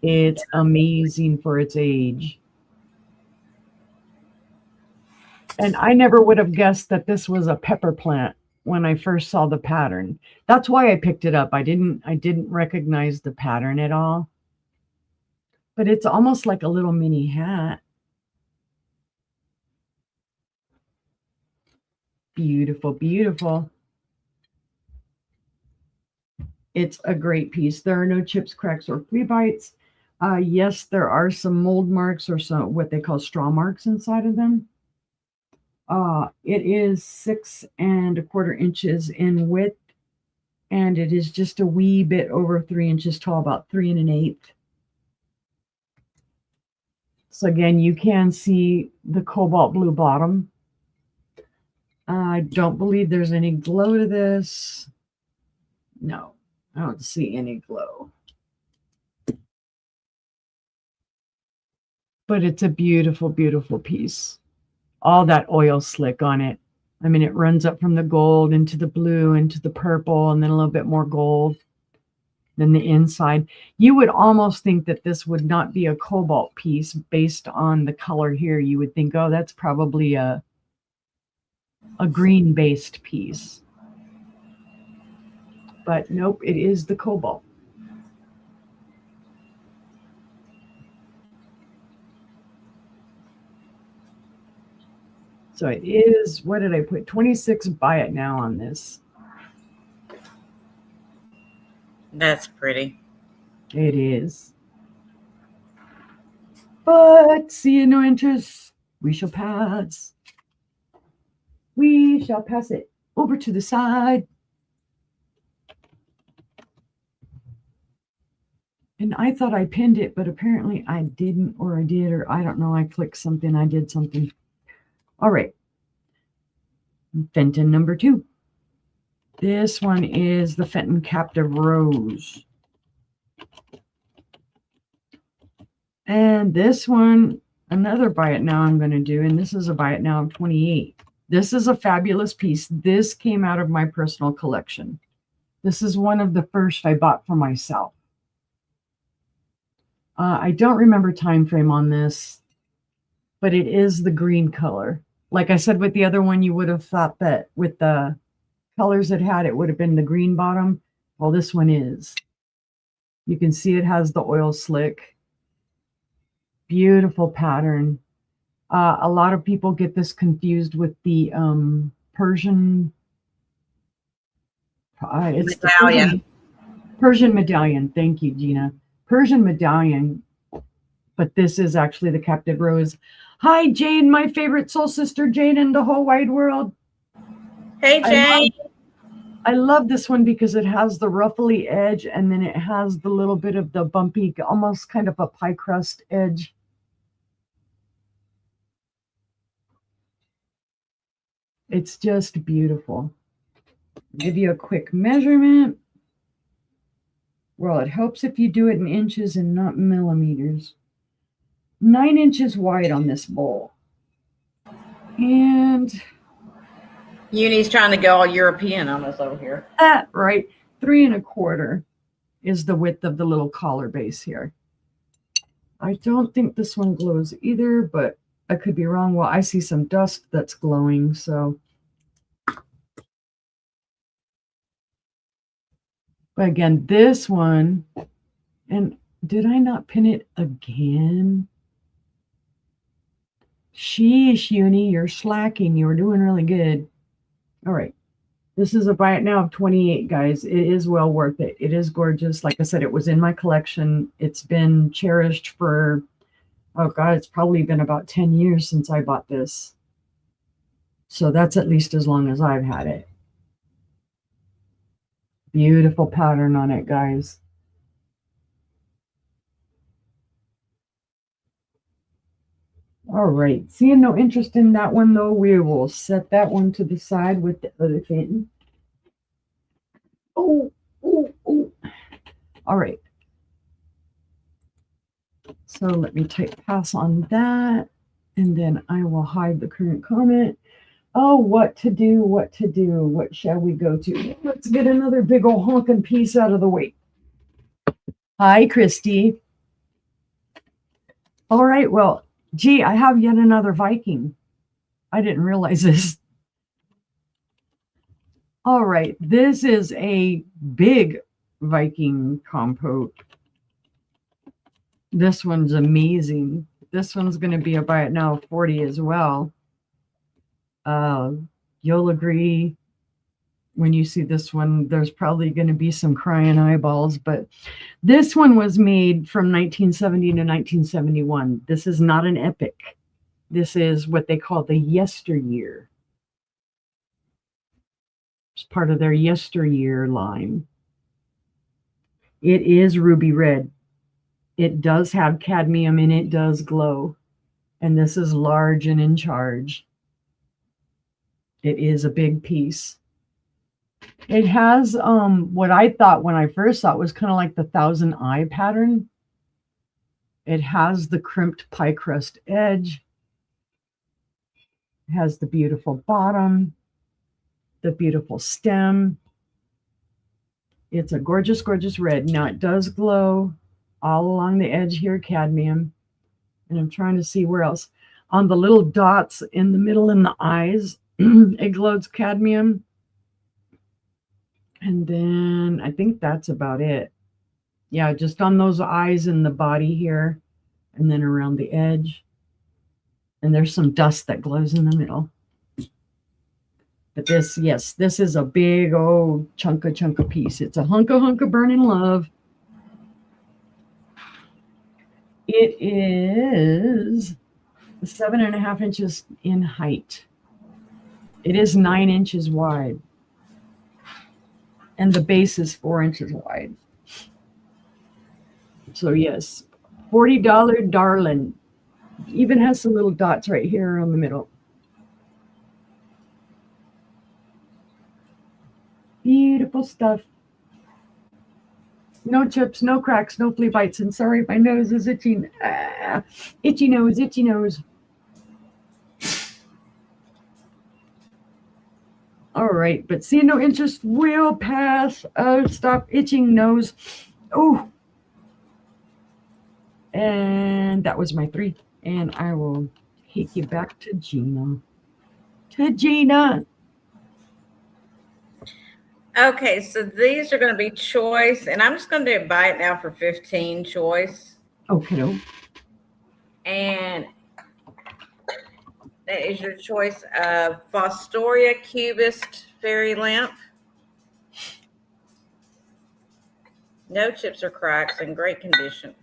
It's amazing for its age. And I never would have guessed that this was a pepper plant when I first saw the pattern. That's why I picked it up. I didn't recognize the pattern at all. But it's almost like a little mini hat. Beautiful, beautiful. It's a great piece. There are no chips, cracks, or flea bites. Yes, there are some mold marks or some what they call straw marks inside of them. It is 6 1/4 inches in width, and it is just a wee bit over 3 inches tall, about 3 1/8. So again, you can see the cobalt blue bottom. I don't believe there's any glow to this. No, I don't see any glow. But it's a beautiful, beautiful piece. All that oil slick on it. I mean, it runs up from the gold into the blue, into the purple, and then a little bit more gold. Then the inside. You would almost think that this would not be a cobalt piece based on the color here. You would think, oh, that's probably a green-based piece. But nope, it is the cobalt. So it is, what did I put? 26 buy it now on this. That's pretty. It is. But seeing no interest, we shall pass. We shall pass it over to the side. And I thought I pinned it, but apparently I didn't, or I did, or I don't know. I clicked something, I did something. All right. Fenton number 2. This one is the Fenton Captive Rose. And this one, another buy it now I'm going to do, and this is a buy it now of 28. This is a fabulous piece. This came out of my personal collection. This is one of the first I bought for myself. I don't remember time frame on this, but it is the green color. Like I said with the other one, you would have thought that with the colors it had, it would have been the green bottom. Well, this one is. You can see it has the oil slick. Beautiful pattern. A lot of people get this confused with the Persian. It's medallion. Persian medallion. Thank you, Gina. Persian medallion. But this is actually the Captive Rose. Hi, Jane, my favorite soul sister, Jane in the whole wide world. Hey, Jane. I love this one because it has the ruffly edge, and then it has the little bit of the bumpy, almost kind of a pie crust edge. It's just beautiful. I'll give you a quick measurement. Well, it helps if you do it in inches and not millimeters. 9 inches wide on this bowl. And Uni's trying to go all European on us over here. Right. 3 1/4 is the width of the little collar base here. I don't think this one glows either, but I could be wrong. Well, I see some dust that's glowing, so. But again, this one, and did I not pin it again? Sheesh, Uni, you're slacking. You were doing really good. All right. This is a buy it now of 28, guys. It is well worth it. It is gorgeous. Like I said, it was in my collection. It's been cherished for, oh God, it's probably been about 10 years since I bought this. So that's at least as long as I've had it. Beautiful pattern on it, guys. All right. Seeing no interest in that one, though, we will set that one to the side with the other thing. Oh, oh, oh. All right. So let me type pass on that, and then I will hide the current comment. Oh, what to do, what to do. What shall we go to? Let's get another big old honking piece out of the way. Hi, Christy. All right, well, gee, I have yet another Viking. I didn't realize this. All right, this is a big Viking compote. This one's amazing. This one's going to be a buy it now 40 as well. You'll agree when you see this one, there's probably going to be some crying eyeballs, but this one was made from 1970 to 1971. This is not an epic. This is what they call the yesteryear. It's part of their yesteryear line. It is ruby red. It does have cadmium and it does glow. And this is large and in charge. It is a big piece. It has what I thought when I first saw it was kind of like the Thousand Eye pattern. It has the crimped pie crust edge. It has the beautiful bottom, the beautiful stem. It's a gorgeous, gorgeous red. Now it does glow all along the edge here, cadmium. And I'm trying to see where else. On the little dots in the middle in the eyes, it glows cadmium. And then I think that's about it. Yeah, just on those eyes and the body here, and then around the edge. And there's some dust that glows in the middle. But this, yes, this is a big old chunk of piece. It's a hunk of burning love. It is 7.5 inches in height. It is 9 inches wide. And the base is 4 inches wide. So yes, $40 darling. Even has some little dots right here on the middle. Beautiful stuff. No chips, no cracks, no flea bites. And sorry, my nose is itching. Itchy nose, itchy nose. All right, but seeing no interest, will pass. Stop itching nose. Oh. And that was my 3. And I will take you back to Gina. To Gina. Okay, so these are going to be choice, and I'm just going to buy it now for 15 choice. Okay. And that is your choice of Fostoria Cubist Fairy Lamp. No chips or cracks, in great condition.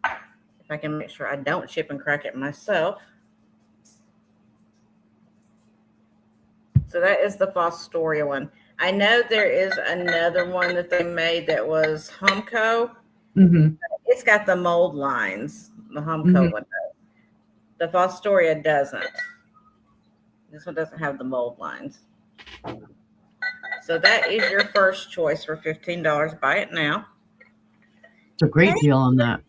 If I can make sure I don't chip and crack it myself. So that is the Fostoria one. I know there is another one that they made that was Humco. Mm-hmm. It's got the mold lines. The Humco one does. The Fostoria doesn't. This one doesn't have the mold lines. So that is your first choice for $15. Buy it now. It's a great deal on that.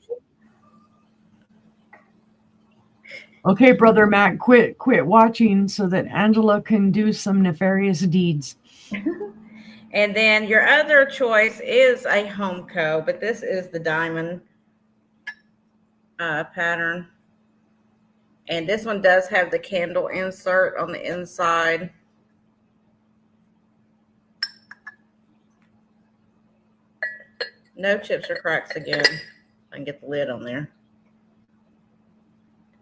Okay, Brother Matt, quit watching so that Angela can do some nefarious deeds. And then your other choice is a Humco, but this is the diamond pattern. And this one does have the candle insert on the inside. No chips or cracks again. I can get the lid on there.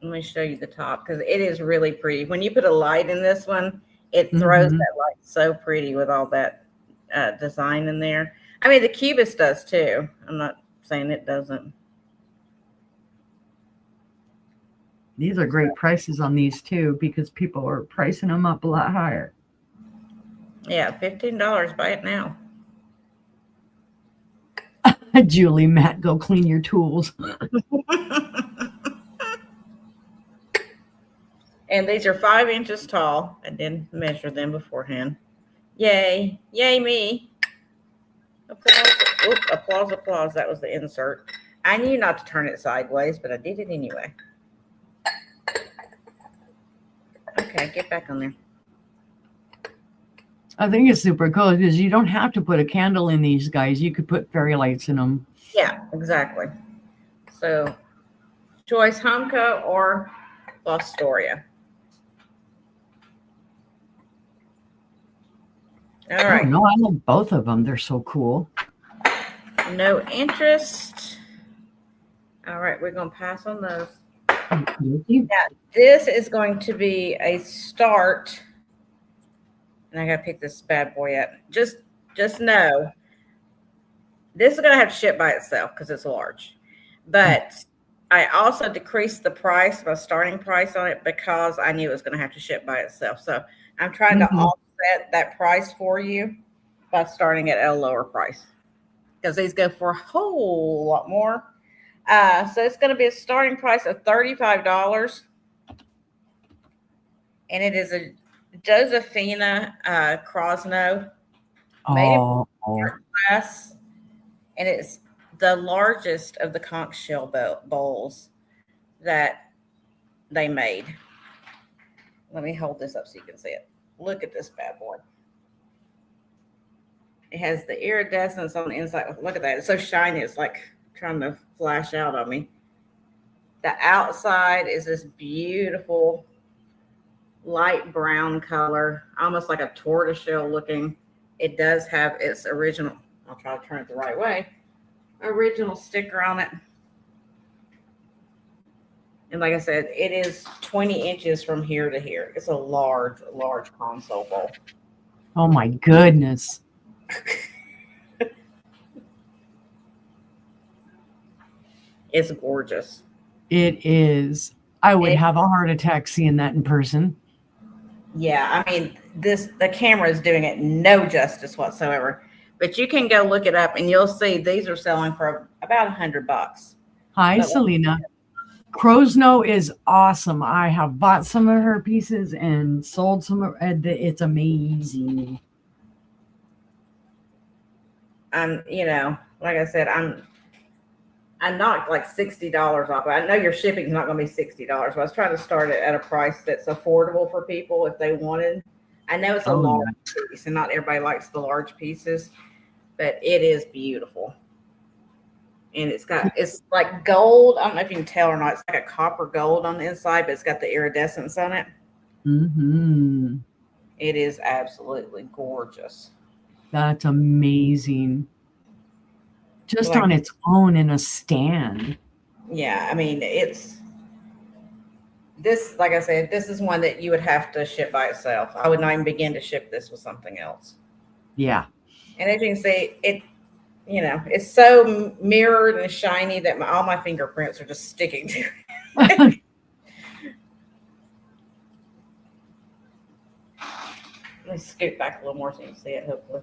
Let me show you the top because it is really pretty. When you put a light in this one, it throws that light so pretty with all that design in there. I mean, the Cubist does too. I'm not saying it doesn't. These are great prices on these too because people are pricing them up a lot higher. Yeah, $15. Buy it now. Julie, Matt, go clean your tools. And these are 5 inches tall. I didn't measure them beforehand. Yay. Yay me. Applause. Oop, applause, applause. That was the insert. I knew not to turn it sideways, but I did it anyway. Okay, get back on there. I think it's super cool because you don't have to put a candle in these guys. You could put fairy lights in them. Yeah, exactly. So, choice Humco or Fostoria. All right. Oh, no, I like both of them. They're so cool. No interest. All right, we're going to pass on those. Now, this is going to be a start. And I got to pick this bad boy up. Just know, this is going to have to ship by itself because it's large. But I also decreased the price, my starting price on it, because I knew it was going to have to ship by itself. So I'm trying to offset that price for you by starting it at a lower price because these go for a whole lot more. So it's going to be a starting price of $35. And it is a Josephina Krosno made of glass. And it's the largest of the conch shell bowls that they made. Let me hold this up so you can see it. Look at this bad boy. It has the iridescence on the inside. Look at that. It's so shiny. It's like trying to flash out on me. The outside is this beautiful light brown color, almost like a tortoiseshell looking. It does have its original, I'll try to turn it the right way, original sticker on it. And like I said, it is 20 inches from here to here. It's a large, large console bowl. Oh my goodness. It's gorgeous. It is. I would have a heart attack seeing that in person. Yeah, I mean, the camera is doing it no justice whatsoever. But you can go look it up and you'll see these are selling for about $100. Hi, Selena. Krosno is awesome. I have bought some of her pieces and sold some of it. It's amazing. You know, like I said, I knocked like $60 off. I know your shipping is not going to be $60, but I was trying to start it at a price that's affordable for people if they wanted. I know it's a large piece, and not everybody likes the large pieces, but it is beautiful. And it's like gold. I don't know if you can tell or not. It's like a copper gold on the inside, but it's got the iridescence on it. Mm-hmm. It is absolutely gorgeous. That's amazing. Just on its own in a stand. Yeah, I mean, this, like I said, this is one that you would have to ship by itself. I would not even begin to ship this with something else. Yeah. And as you can see, it's so mirrored and shiny that all my fingerprints are just sticking to it. Let me scoot back a little more so you can see it, hopefully.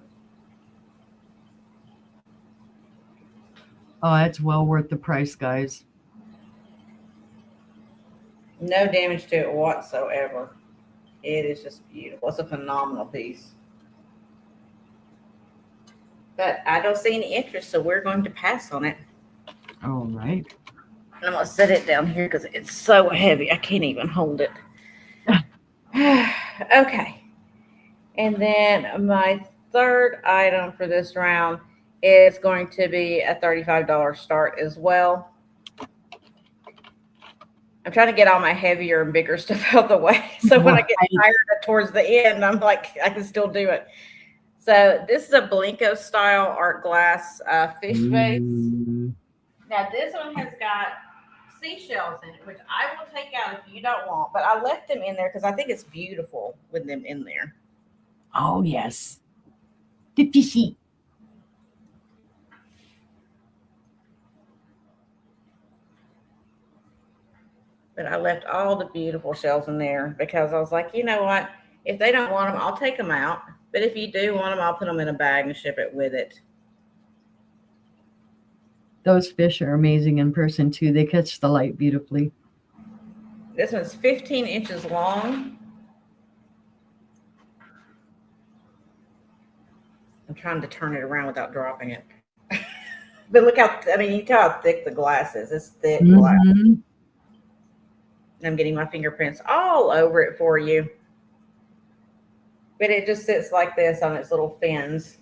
Oh, that's well worth the price, guys. No damage to it whatsoever. It is just beautiful. It's a phenomenal piece. But I don't see any interest, so we're going to pass on it. All right. And I'm going to set it down here because it's so heavy. I can't even hold it. Okay. And then my third item for this round is going to be a $35 start as well. I'm trying to get all my heavier and bigger stuff out of the way. So when I get tired towards the end, I'm like, I can still do it. So this is a Blinko style art glass fish vase. Now this one has got seashells in it, which I will take out if you don't want, but I left them in there because I think it's beautiful with them in there. Oh, yes. The fishy. But I left all the beautiful shells in there because I was like, you know what? If they don't want them, I'll take them out. But if you do want them, I'll put them in a bag and ship it with it. Those fish are amazing in person, too. They catch the light beautifully. This one's 15 inches long. I'm trying to turn it around without dropping it. But look how, I mean, you can tell how thick the glass is. It's thick glass. I'm getting my fingerprints all over it for you. But it just sits like this on its little fins.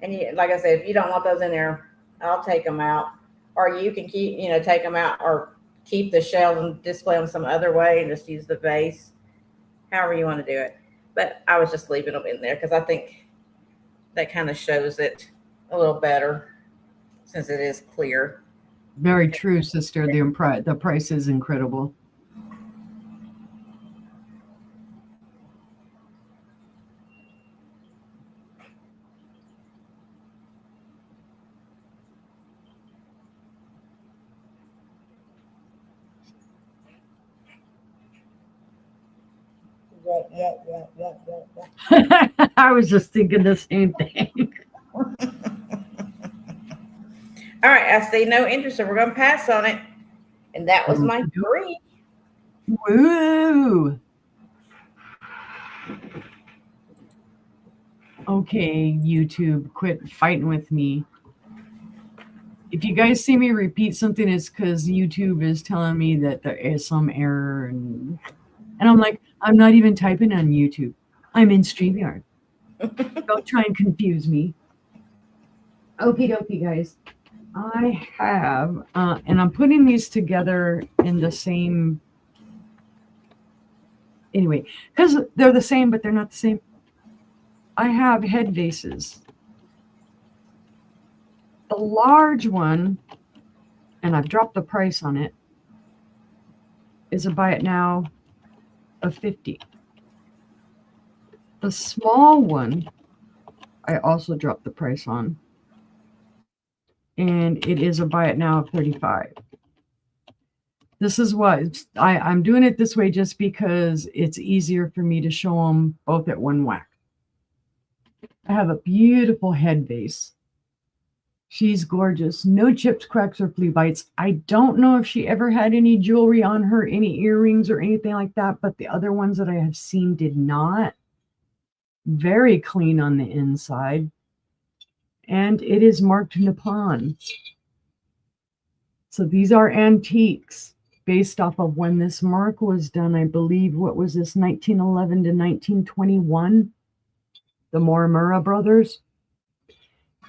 And you, like I said, if you don't want those in there, I'll take them out. Or you can keep, take them out or keep the shells and display them some other way and just use the vase. However you want to do it. But I was just leaving them in there because I think that kind of shows it a little better since it is clear. Very true, sister. The price is incredible. I was just thinking the same thing. All right, I see no interest, so we're going to pass on it. And that was my 3. Woo! Okay, YouTube, quit fighting with me. If you guys see me repeat something, it's because YouTube is telling me that there is some error. And I'm like, I'm not even typing on YouTube. I'm in StreamYard. Don't try and confuse me. Okie dokie, guys. I have, and I'm putting these together in the same, anyway, because they're the same, but they're not the same. I have head vases. The large one, and I've dropped the price on it, is a buy it now of $50. The small one, I also dropped the price on. And it is a buy it now of $35. This is what I'm doing it this way just because it's easier for me to show them both at one whack. I have a beautiful head vase. She's gorgeous. No chips, cracks, or flea bites. I don't know if she ever had any jewelry on her, any earrings or anything like that, but the other ones that I have seen did not. Very clean on the inside. And it is marked Nippon. So these are antiques based off of when this mark was done. I believe, what was this, 1911 to 1921? The Morimura brothers.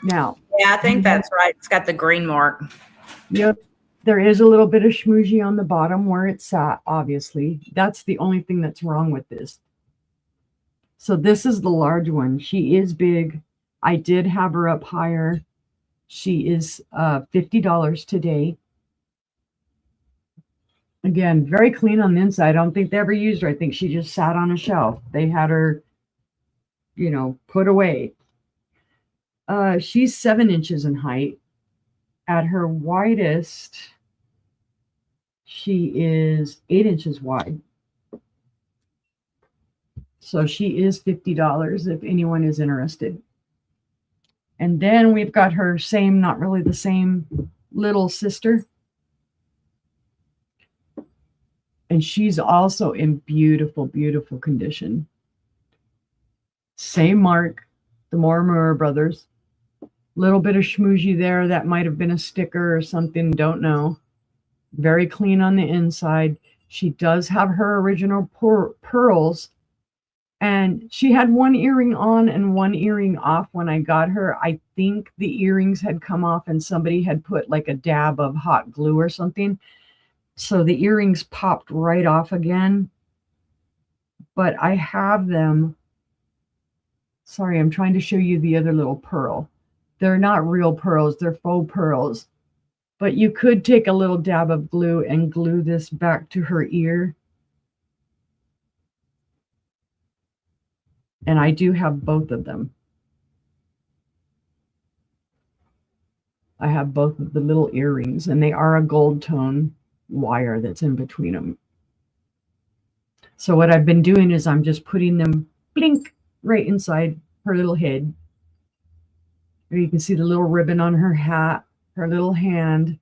Now. Yeah, I think that's right. It's got the green mark. Yep. There is a little bit of schmoozy on the bottom where it's sat, obviously. That's the only thing that's wrong with this. So this is the large one. She is big. I did have her up higher. She is $50 today. Again, very clean on the inside. I don't think they ever used her. I think she just sat on a shelf. They had her, put away. She's 7 inches in height. At her widest, she is 8 inches wide. So she is $50 if anyone is interested. And then we've got her same, not really the same, little sister. And she's also in beautiful, beautiful condition. Same mark, the Morimura brothers. Little bit of schmoozy there. That might have been a sticker or something. Don't know. Very clean on the inside. She does have her original pearls. And she had one earring on and one earring off when I got her. I think the earrings had come off and somebody had put like a dab of hot glue or something. So the earrings popped right off again. But I have them. Sorry, I'm trying to show you the other little pearl. They're not real pearls, they're faux pearls. But you could take a little dab of glue and glue this back to her ear. And I do have both of them. I have both of the little earrings, and they are a gold tone wire that's in between them. So what I've been doing is I'm just putting them blink right inside her little head. There you can see the little ribbon on her hat, her little hand.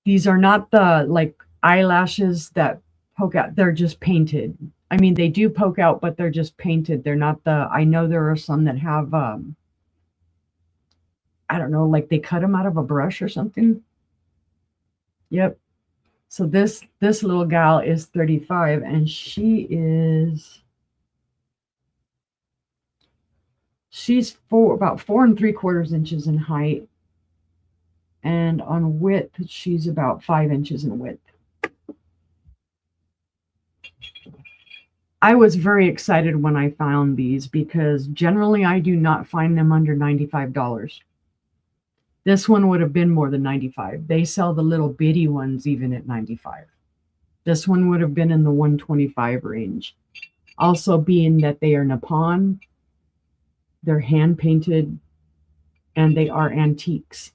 These are not the like eyelashes that poke out. They're just painted. I mean, they do poke out, but they're just painted. They're not the, I know there are some that have, I don't know, like they cut them out of a brush or something. Yep. So this little gal is 35, and she's about 4 3/4 inches in height, and on width she's about 5 inches in width. I was very excited when I found these because generally I do not find them under $95. This one would have been more than 95. They sell the little bitty ones even at 95. This one would have been in the 125 range. Also, being that they are Nippon, they're hand painted, and they are antiques.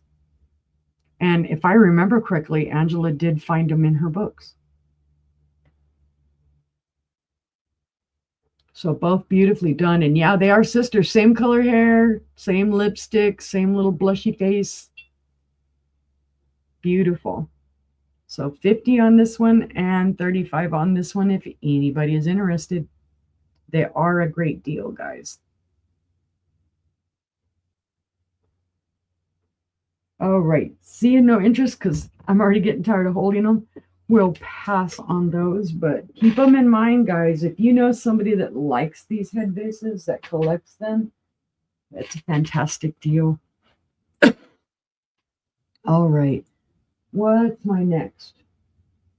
And if I remember correctly, Angela did find them in her books. So both beautifully done. And yeah, they are sisters. Same color hair, same lipstick, same little blushy face. Beautiful. So 50 on this one and 35 on this one if anybody is interested. They are a great deal, guys. All right. Seeing no interest because I'm already getting tired of holding them. We'll pass on those, but keep them in mind, guys. If you know somebody that likes these head vases, that collects them, that's a fantastic deal. All right. What's my next?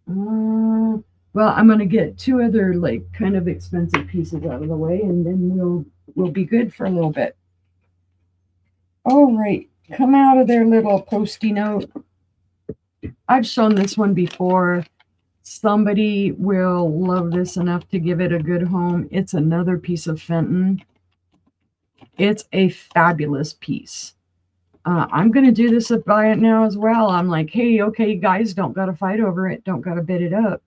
Well, I'm going to get 2 other like kind of expensive pieces out of the way, and then we'll be good for a little bit. All right. Come out of their little Post-it note. I've shown this one before. Somebody will love this enough to give it a good home. It's another piece of Fenton. It's a fabulous piece. I'm going to do this at Buy It Now as well. I'm like, hey, okay, guys, don't got to fight over it. Don't got to bid it up.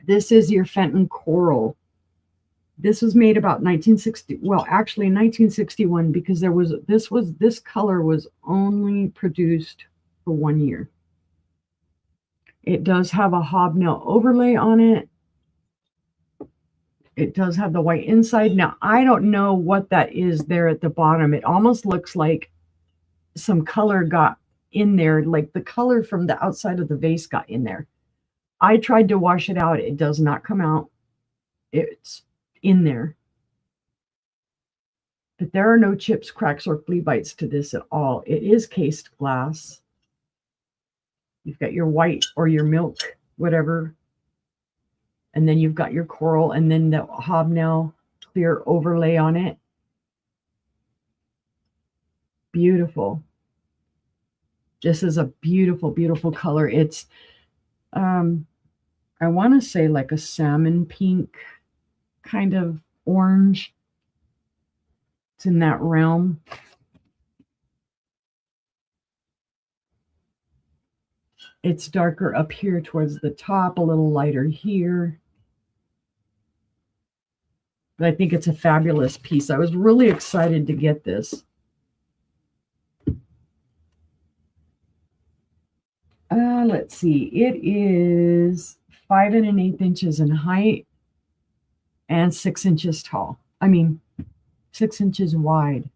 This is your Fenton Coral. This was made about 1960. Well, actually 1961, because this color was only produced for 1 year. It does have a hobnail overlay on it. It does have the white inside. Now, I don't know what that is there at the bottom. It almost looks like some color got in there, like the color from the outside of the vase got in there. I tried to wash it out. It does not come out. It's in there. But there are no chips, cracks, or flea bites to this at all. It is cased glass. You've got your white or your milk, whatever. And then you've got your coral and then the hobnail clear overlay on it. Beautiful. This is a beautiful, beautiful color. It's, I want to say like a salmon pink kind of orange. It's in that realm. It's darker up here towards the top, a little lighter here. But I think it's a fabulous piece. I was really excited to get this. Let's see. It is 5 1/8 inches in height and 6 inches tall. I mean, 6 inches wide.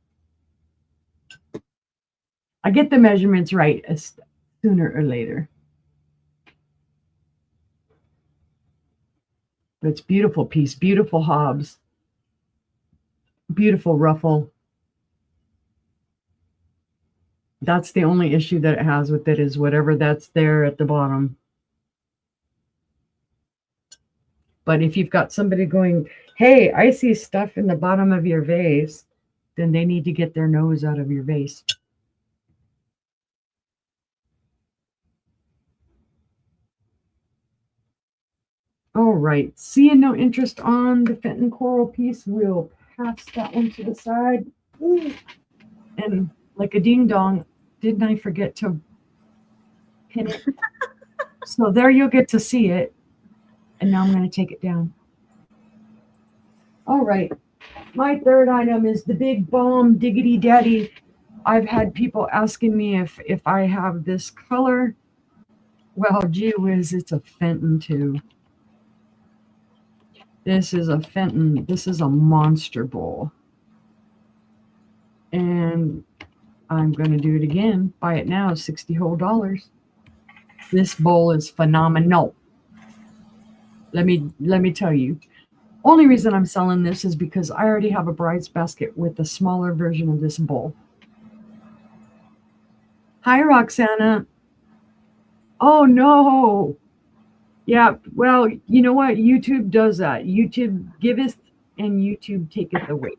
I get the measurements right sooner or later. But it's a beautiful piece, beautiful hobs, beautiful ruffle. That's the only issue that it has with it, is whatever that's there at the bottom. But if you've got somebody going, hey, I see stuff in the bottom of your vase, then they need to get their nose out of your vase. All right, seeing no interest on the Fenton coral piece, we'll pass that one to the side. Ooh. And like a ding dong, didn't I forget to pin it? So there you'll get to see it. And now I'm going to take it down. All right, my third item is the big bomb diggity daddy. I've had people asking me if I have this color. Well, gee whiz, it's a Fenton too. This is a Fenton. This is a monster bowl. And I'm going to do it again. Buy it now, $60 whole. This bowl is phenomenal. Let me tell you. Only reason I'm selling this is because I already have a bride's basket with a smaller version of this bowl. Hi, Roxana. Oh, no. Yeah, well, you know what? YouTube does that. YouTube giveth and YouTube taketh away.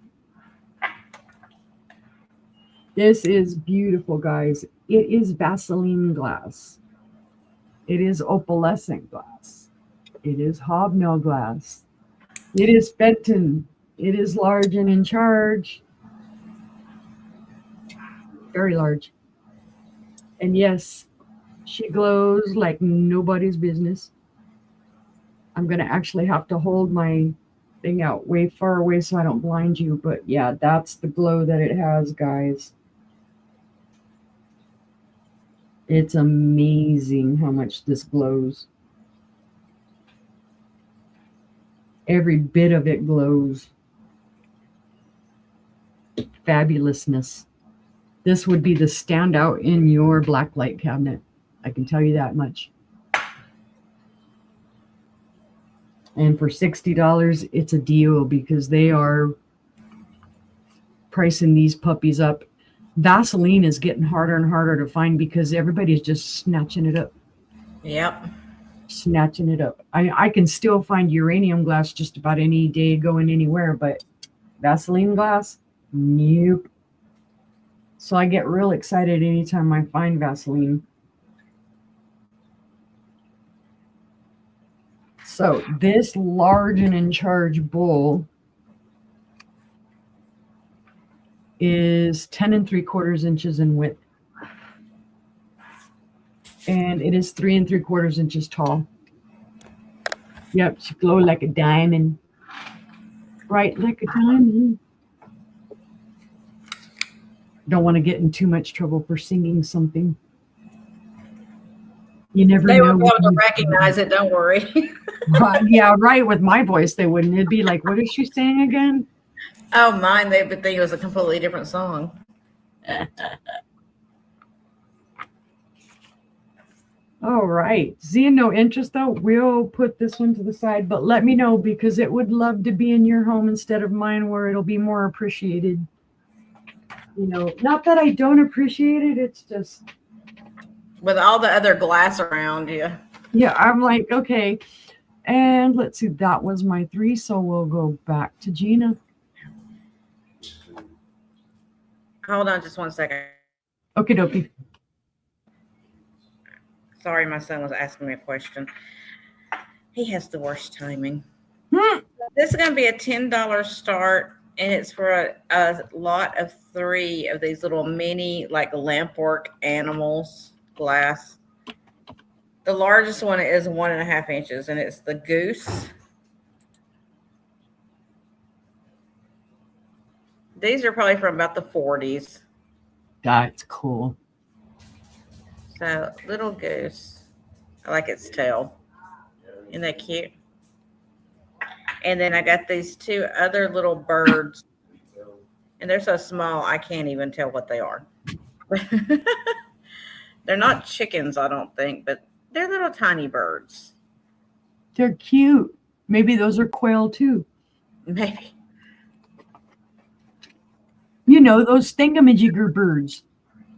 This is beautiful, guys. It is Vaseline glass. It is opalescent glass. It is hobnail glass. It is Fenton. It is large and in charge. Very large. And yes, she glows like nobody's business. I'm going to actually have to hold my thing out way far away so I don't blind you. But yeah, that's the glow that it has, guys. It's amazing how much this glows. Every bit of it glows. Fabulousness. This would be the standout in your blacklight cabinet. I can tell you that much. And for $60, it's a deal because they are pricing these puppies up. Vaseline is getting harder and harder to find because everybody's just snatching it up. Yep. Snatching it up. I can still find uranium glass just about any day going anywhere, but Vaseline glass, nope. So I get real excited anytime I find Vaseline. So this large and in charge bowl is 10 3/4 inches in width. And it is 3 3/4 inches tall. Yep, she glow like a diamond. Bright like a diamond. Don't want to get in too much trouble for singing something. You never know. They won't be able to recognize it, don't worry. Yeah, right. With my voice, they wouldn't. It'd be like, what is she saying again? Oh, mine, they would think it was a completely different song. All right. Seeing no interest, though, we'll put this one to the side, but let me know because it would love to be in your home instead of mine where it'll be more appreciated. You know, not that I don't appreciate it. It's just. With all the other glass around you. Yeah, I'm like, okay. And let's see, that was my 3, so we'll go back to Gina. Hold on just one second. Okie dokie. Sorry, my son was asking me a question. He has the worst timing. This is going to be a $10 start, and it's for a lot of 3 of these little mini, like lampwork animals glass. The largest one is 1.5 inches, and it's the goose. These are probably from about the 40s. That's cool. So, little goose. I like its tail. Isn't that cute? And then I got these 2 other little birds. And they're so small, I can't even tell what they are. They're not chickens, I don't think, but they're little tiny birds. They're cute. Maybe those are quail, too. Maybe. You know, those thingamajigger birds.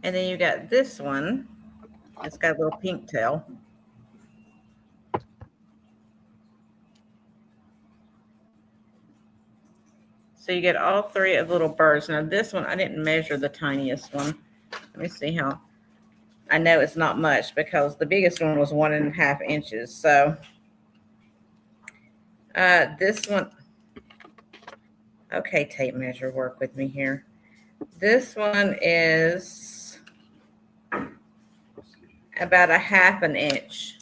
And then you got this one. It's got a little pink tail. So you get all three of the little birds. Now this one, I didn't measure the tiniest one. Let me see how. I know it's not much because the biggest one was 1.5 inches. So this one, okay, tape measure, work with me here. This one is about 1/2 inch.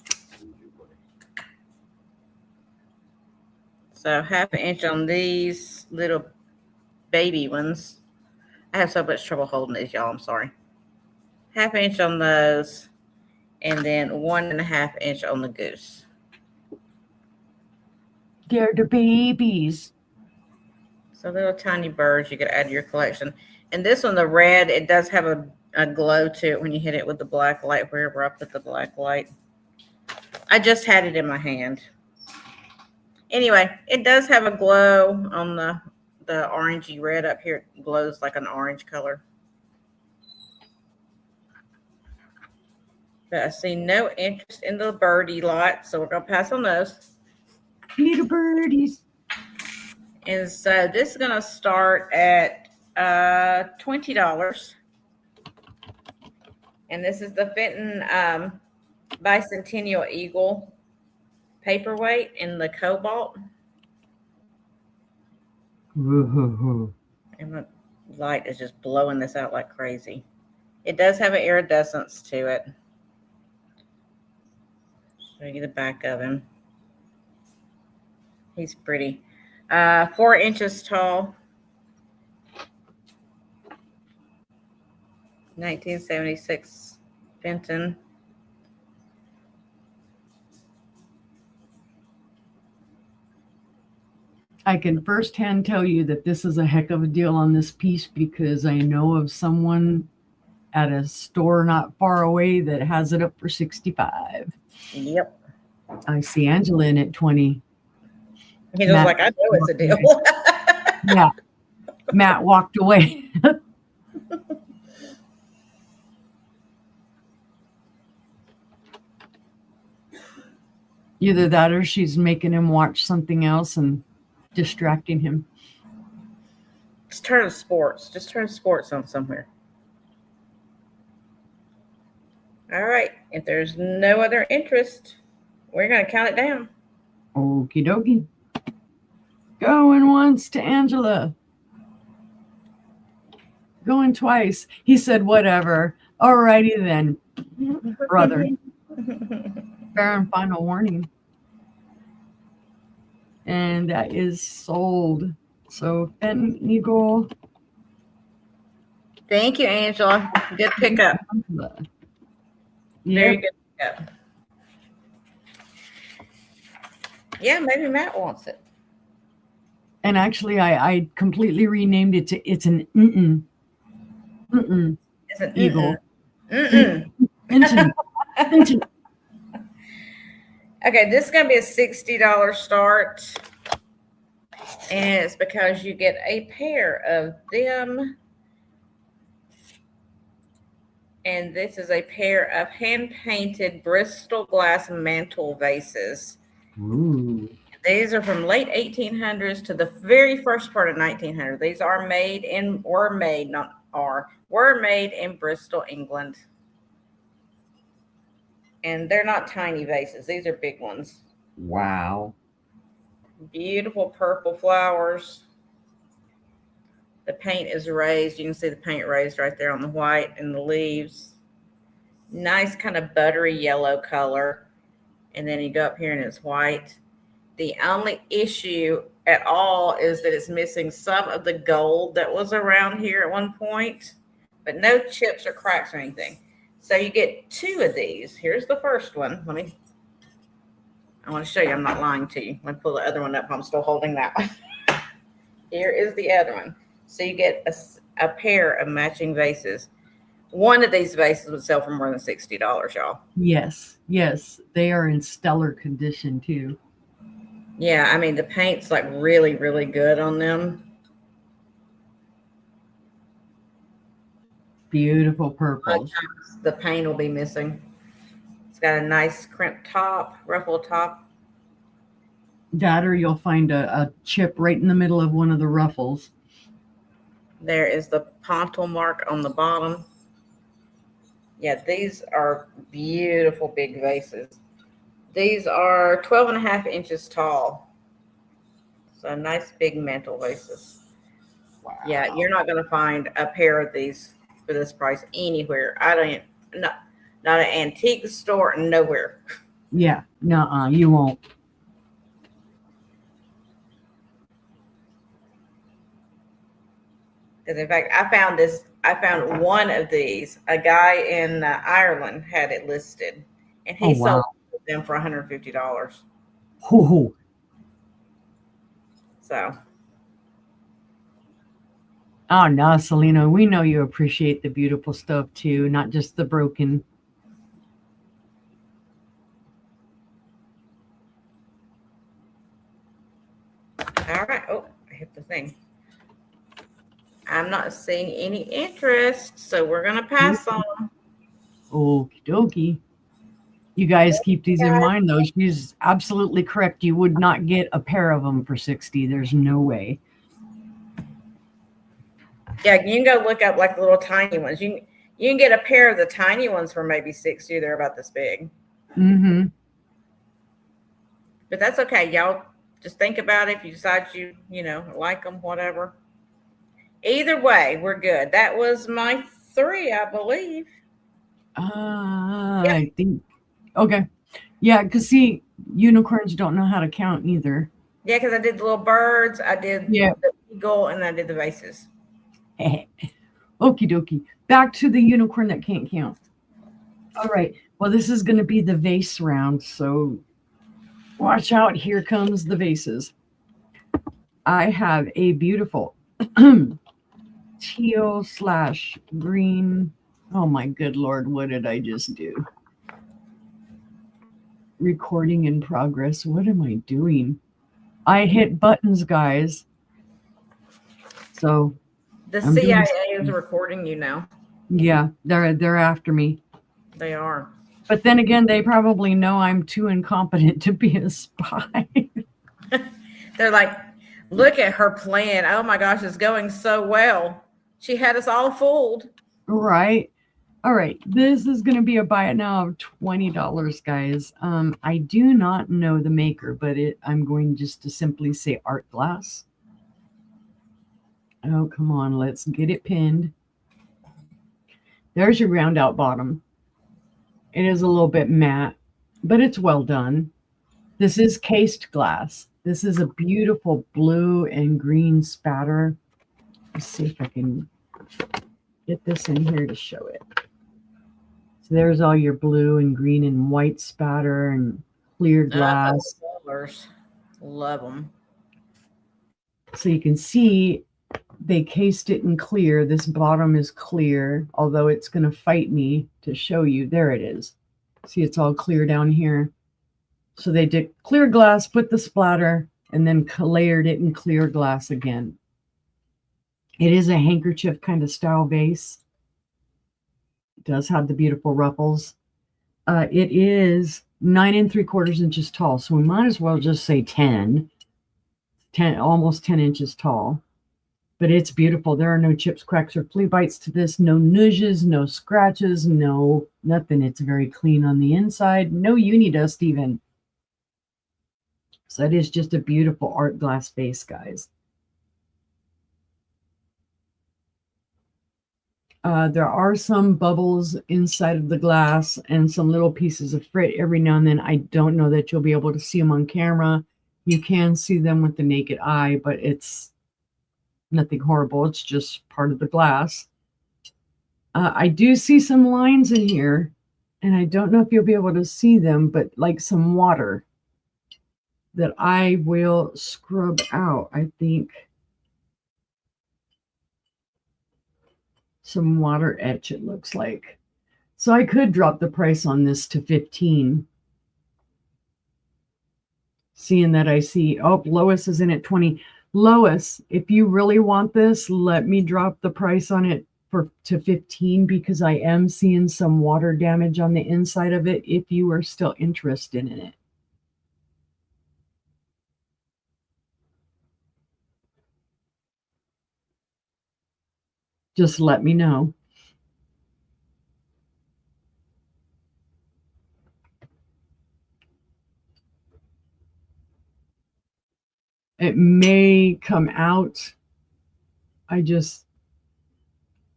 So 1/2 inch on these little baby ones. I have so much trouble holding these, y'all. I'm sorry. 1/2 inch on those, and then 1.5 inch on the goose. They're the babies. So little tiny birds you could add to your collection. And this one, the red, it does have a glow to it when you hit it with the black light, wherever I put the black light. I just had it in my hand. Anyway, it does have a glow on the orangey red up here. It glows like an orange color. But I see no interest in the birdie lot, so we're going to pass on those. Little birdies. And so this is going to start at $20. And this is the Fenton Bicentennial Eagle paperweight in the cobalt. Woohooo. And the light is just blowing this out like crazy. It does have an iridescence to it. Show you the back of him. He's pretty. 4 inches tall. 1976 Fenton. I can firsthand tell you that this is a heck of a deal on this piece because I know of someone at a store not far away that has it up for $65. Yep. I see Angela in at 20. He was like, I know it's a deal. Yeah. Matt walked away. Either that or she's making him watch something else and distracting him. Just turn to sports. Just turn sports on somewhere. All right. If there's no other interest, we're going to count it down. Okie dokie. Going once to Angela. Going twice. He said, whatever. Alrighty then, brother. Fair and final warning. And that is sold. So Fenton Eagle. Thank you, Angela. Good pickup. Very good pickup. Yeah, maybe Matt wants it. And actually, I completely renamed it to it's an mm-mm. Mm-mm. It's an Eagle. Mm-mm. Mm-mm. Okay, this is going to be a $60 start. And it's because you get a pair of them. And this is a pair of hand-painted Bristol glass mantle vases. Ooh. These are from late 1800s to the very first part of 1900. These are made in, were made in Bristol, England. And they're not tiny vases. These are big ones. Wow. Beautiful purple flowers. The paint is raised. You can see the paint raised right there on the white and the leaves. Nice kind of buttery yellow color. And then you go up here and it's white. The only issue at all is that it's missing some of the gold that was around here at one point, but no chips or cracks or anything. So you get 2 of these. Here's the first one. I want to show you. I'm not lying to you. Let me pull the other one up. I'm still holding that one. Here is the other one. So you get a pair of matching vases. One of these vases would sell for more than $60, y'all. Yes. They are in stellar condition too. Yeah, I mean, the paint's like really, really good on them. Beautiful A lot of purples. times the paint will be missing. It's got a nice crimp top, ruffled top. That or you'll find a chip right in the middle of one of the ruffles. There is the pontil mark on the bottom. Yeah, these are beautiful big vases. These are 12 and a half inches tall. So nice big mantle vases. Wow. Yeah, you're not going to find a pair of these for this price anywhere. I don't, not an antique store, nowhere. Yeah, nuh-uh, you won't. Because in fact, I found one of these. A guy in Ireland had it listed, and he sold them for $150. Hoo-hoo. So, Oh no, Selena, we know you appreciate the beautiful stuff too, not just the broken. all right. Oh, I hit the thing. I'm not seeing any interest, so we're gonna pass on them. Okie dokie. You guys keep these in mind though. She's absolutely correct. You would not get a pair of them for 60. There's no way. Yeah, you can go look up like the little tiny ones. You can get a pair of the tiny ones for maybe 60. They're about this big. Mm-hmm. But that's okay. Y'all just think about it. If you decide you like them, whatever. Either way, we're good. That was my 3, I believe. I think. Okay. Yeah, because see, unicorns don't know how to count either. Yeah, because I did the little birds, I did the eagle, and I did the vases. Okie dokie. Back to the unicorn that can't count. All right. Well, this is going to be the vase round, so watch out. Here comes the vases. I have a beautiful teal/green. Oh my good Lord, what did I just do? Recording in progress. What am I doing? I hit buttons, guys. So the CIA is recording you now. Yeah, they're after me. They are. But then again, they probably know I'm too incompetent to be a spy. They're like, look at her plan. Oh my gosh, it's going so well. She had us all fooled. Right. All right. This is going to be a buy it now of $20, guys. I do not know the maker, but I'm going just to simply say art glass. Oh, come on. Let's get it pinned. There's your round out bottom. It is a little bit matte, but it's well done. This is cased glass. This is a beautiful blue and green spatter. Let's see if I can get this in here to show it. So there's all your blue and green and white spatter and clear glass. Colors. Love them. So you can see they cased it in clear. This bottom is clear, although it's going to fight me to show you. There it is. See, it's all clear down here. So they did clear glass, put the splatter, and then layered it in clear glass again. It is a handkerchief kind of style vase. It does have the beautiful ruffles. It is 9 3/4 inches tall, so we might as well just say 10, almost 10 inches tall. But it's beautiful. There are no chips, cracks, or flea bites to this. No nudges, no scratches, no nothing. It's very clean on the inside. No uni dust even. So that is just a beautiful art glass vase, guys. There are some bubbles inside of the glass and some little pieces of frit every now and then. I don't know that you'll be able to see them on camera. You can see them with the naked eye, but it's nothing horrible. It's just part of the glass. I do see some lines in here, and I don't know if you'll be able to see them, but like some water that I will scrub out, I think. Some water etch, it looks like. So I could drop the price on this to 15. Seeing that I see, oh, Lois is in at 20. Lois, if you really want this, let me drop the price on it to 15 because I am seeing some water damage on the inside of it if you are still interested in it. Just let me know. It may come out.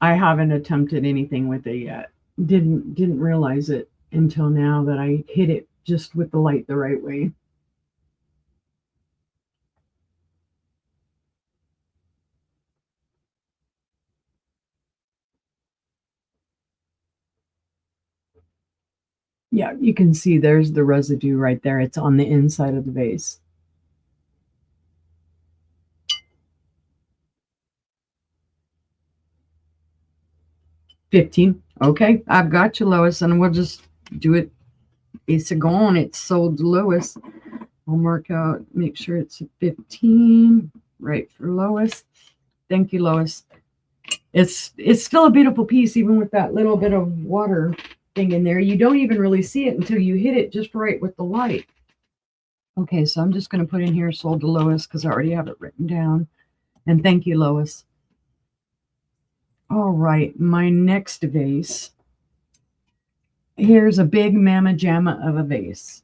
I haven't attempted anything with it yet. Didn't realize it until now that I hit it just with the light the right way. Yeah, you can see there's the residue right there. It's on the inside of the vase. $15. Okay, I've got you, Lois, and we'll just do it. It's gone. It's sold to Lois. I'll mark out, make sure it's 15, right, for Lois. Thank you, Lois. It's still a beautiful piece, even with that little bit of water thing in there. You don't even really see it until you hit it just right with the light. Okay, so I'm just going to put in here sold to Lois because I already have it written down. And thank you, Lois. All right, my next vase. Here's a big mamma jamma of a vase.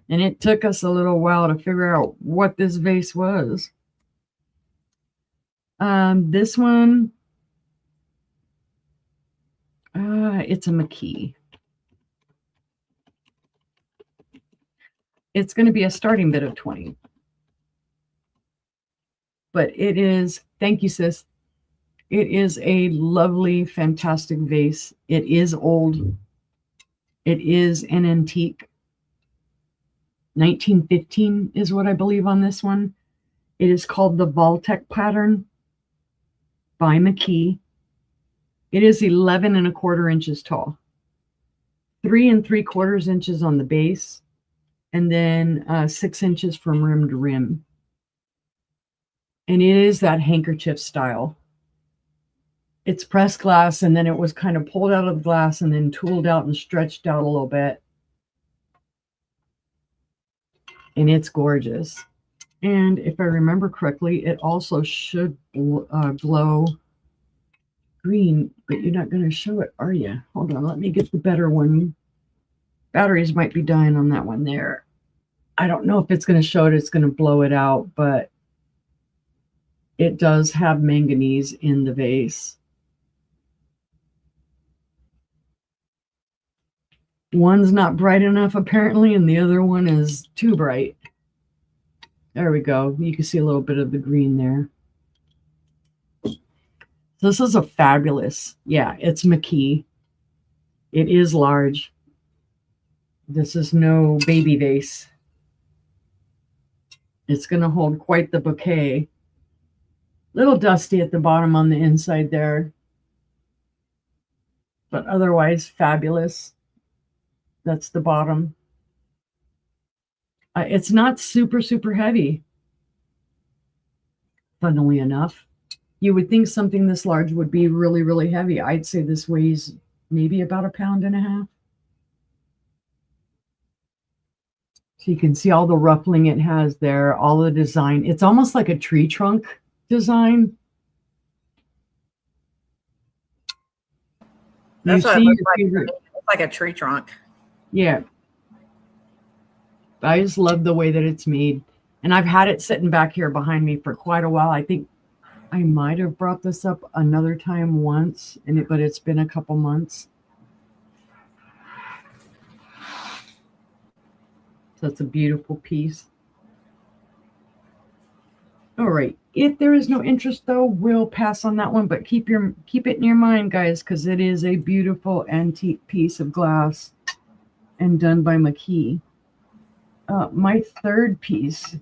And it took us a little while to figure out what this vase was. This one, it's a McKee. It's going to be a starting bid of 20. But it is, thank you, sis. It is a lovely, fantastic vase. It is old. It is an antique. 1915 is what I believe on this one. It is called the Voltec pattern by McKee. It is 11 1/4 inches tall, 3 3/4 inches on the base, and then 6 inches from rim to rim. And it is that handkerchief style. It's pressed glass, and then it was kind of pulled out of the glass and then tooled out and stretched out a little bit. And it's gorgeous. And if I remember correctly, it also should glow green, but you're not going to show it, are you? Hold on, let me get the better one. Batteries might be dying on that one there. I don't know if it's going to show it, it's going to blow it out, but it does have manganese in the vase. One's not bright enough apparently, and the other one is too bright. There we go. You can see a little bit of the green there. This is a fabulous, yeah, it's McKee. It is large. This is no baby vase. It's going to hold quite the bouquet. Little dusty at the bottom on the inside there, but otherwise fabulous. That's the bottom. It's not super, super heavy. Funnily enough, you would think something this large would be really, really heavy. I'd say this weighs maybe about 1.5 pounds. So you can see all the ruffling it has there, all the design. It's almost like a tree trunk design. That's what it looks like. It's like a tree trunk. Yeah. I just love the way that it's made. And I've had it sitting back here behind me for quite a while. I think I might have brought this up another time once, but it's been a couple months. So it's a beautiful piece. All right. If there is no interest, though, we'll pass on that one. But keep it in your mind, guys, because it is a beautiful antique piece of glass and done by McKee. My third piece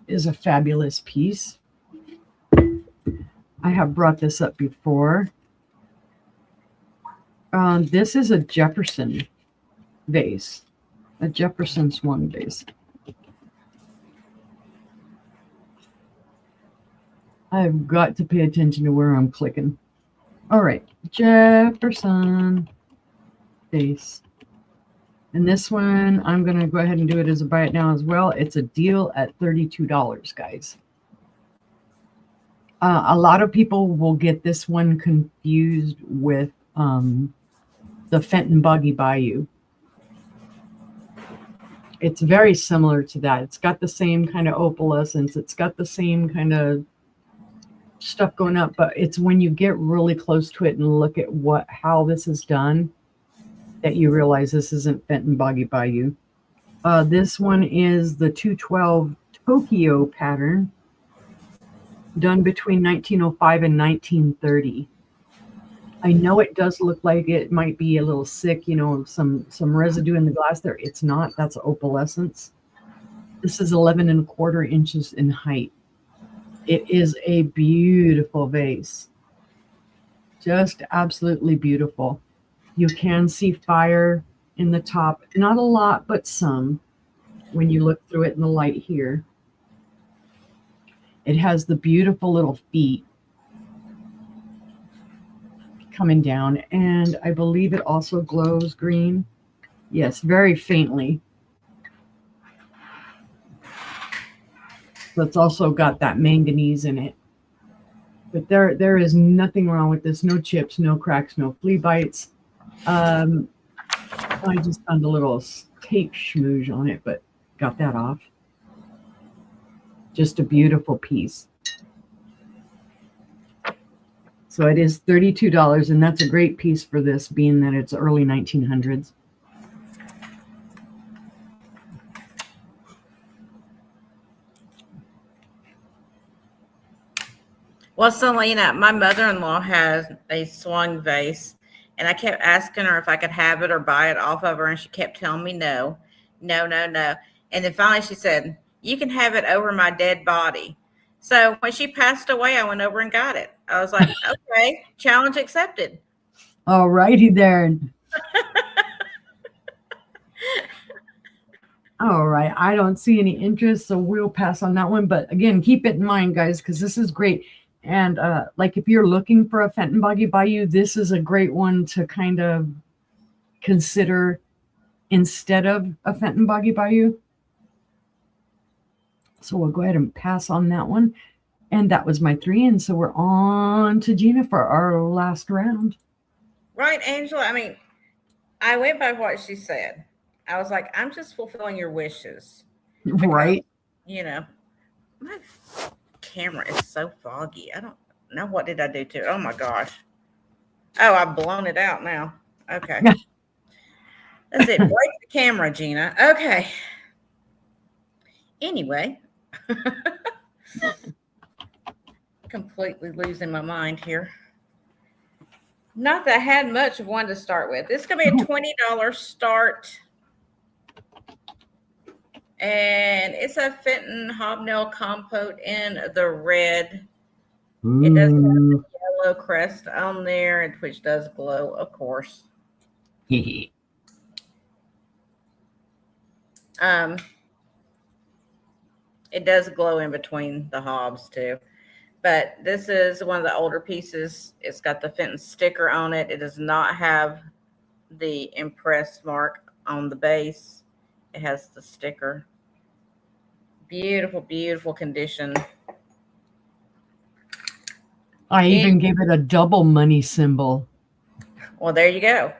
is a fabulous piece. I have brought this up before. This is a Jefferson vase, a Jefferson Swan vase. I've got to pay attention to where I'm clicking. All right, Jefferson vase. And this one, I'm going to go ahead and do it as a buy it now as well. It's a deal at $32, guys. A lot of people will get this one confused with the Fenton Buggy Bayou. It's very similar to that. It's got the same kind of opalescence. It's got the same kind of stuff going up, but it's when you get really close to it and look at how this is done that you realize this isn't Fenton Buggy Bayou. This one is the 212 Tokyo pattern, done between 1905 and 1930. I know it does look like it might be a little sick, you know, some residue in the glass there. It's not. That's opalescence. This is 11¼ inches in height. It is a beautiful vase. Just absolutely beautiful. You can see fire in the top. Not a lot, but some when you look through it in the light here. It has the beautiful little feet coming down, and I believe it also glows green. Yes, very faintly. So it's also got that manganese in it. But there is nothing wrong with this. No chips, no cracks, no flea bites. I just found a little tape schmooze on it, but got that off. Just a beautiful piece. So it is $32, and that's a great piece for this, being that it's early 1900s. Well, Selena, my mother-in-law has a swung vase, and I kept asking her if I could have it or buy it off of her, and she kept telling me no. And then finally she said, you can have it over my dead body. So when she passed away, I went over and got it. I was like, okay, challenge accepted. All righty there. All right. I don't see any interest, so we'll pass on that one. But again, keep it in mind, guys, because this is great. And like if you're looking for a Fenton Buggy Bayou, this is a great one to kind of consider instead of a Fenton Buggy Bayou. So we'll go ahead and pass on that one. And that was my 3. And so we're on to Gina for our last round. Right, Angela. I mean, I went by what she said. I was like, I'm just fulfilling your wishes. Because, right. You know, my camera is so foggy. I don't know. What did I do to it? Oh, my gosh. Oh, I've blown it out now. Okay. That's it. Break the camera, Gina. Okay. Anyway. Completely losing my mind here. Not that I had much of one to start with. This is going to be a $20 start. And it's a Fenton Hobnail Compote in the red. It does have the yellow crest on there, which does glow, of course. It does glow in between the hobs too. But this is one of the older pieces. It's got the Fenton sticker on it. It does not have the impress mark on the base. It has the sticker. Beautiful, beautiful condition. I even gave it a double money symbol. Well, there you go.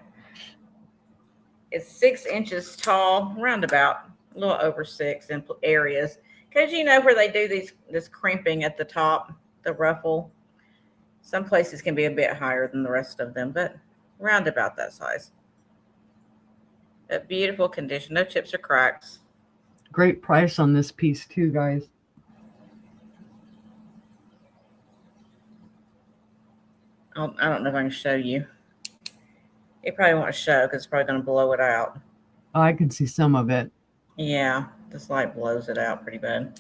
It's 6 inches tall, roundabout, a little over 6 in areas. Because you know where they do this crimping at the top, the ruffle. Some places can be a bit higher than the rest of them, but round about that size. A beautiful condition, no chips or cracks. Great price on this piece too, guys. I don't know if I can show you. It probably won't show because it's probably going to blow it out. Oh, I can see some of it. Yeah, this light blows it out pretty bad.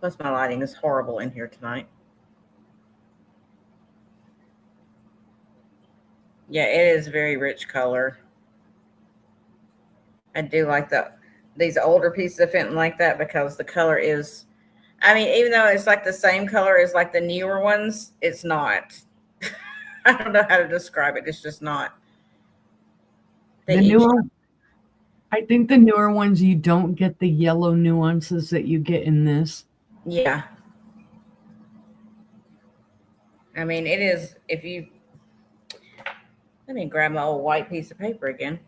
Plus my lighting is horrible in here tonight. Yeah, it is very rich color. I do like these older pieces of Fenton like that because the color is, I mean, even though it's like the same color as like the newer ones, it's not. I don't know how to describe it. It's just not. The newer, I think the newer ones, you don't get the yellow nuances that you get in this. Yeah. I mean, it is, if you, let me grab my old white piece of paper again.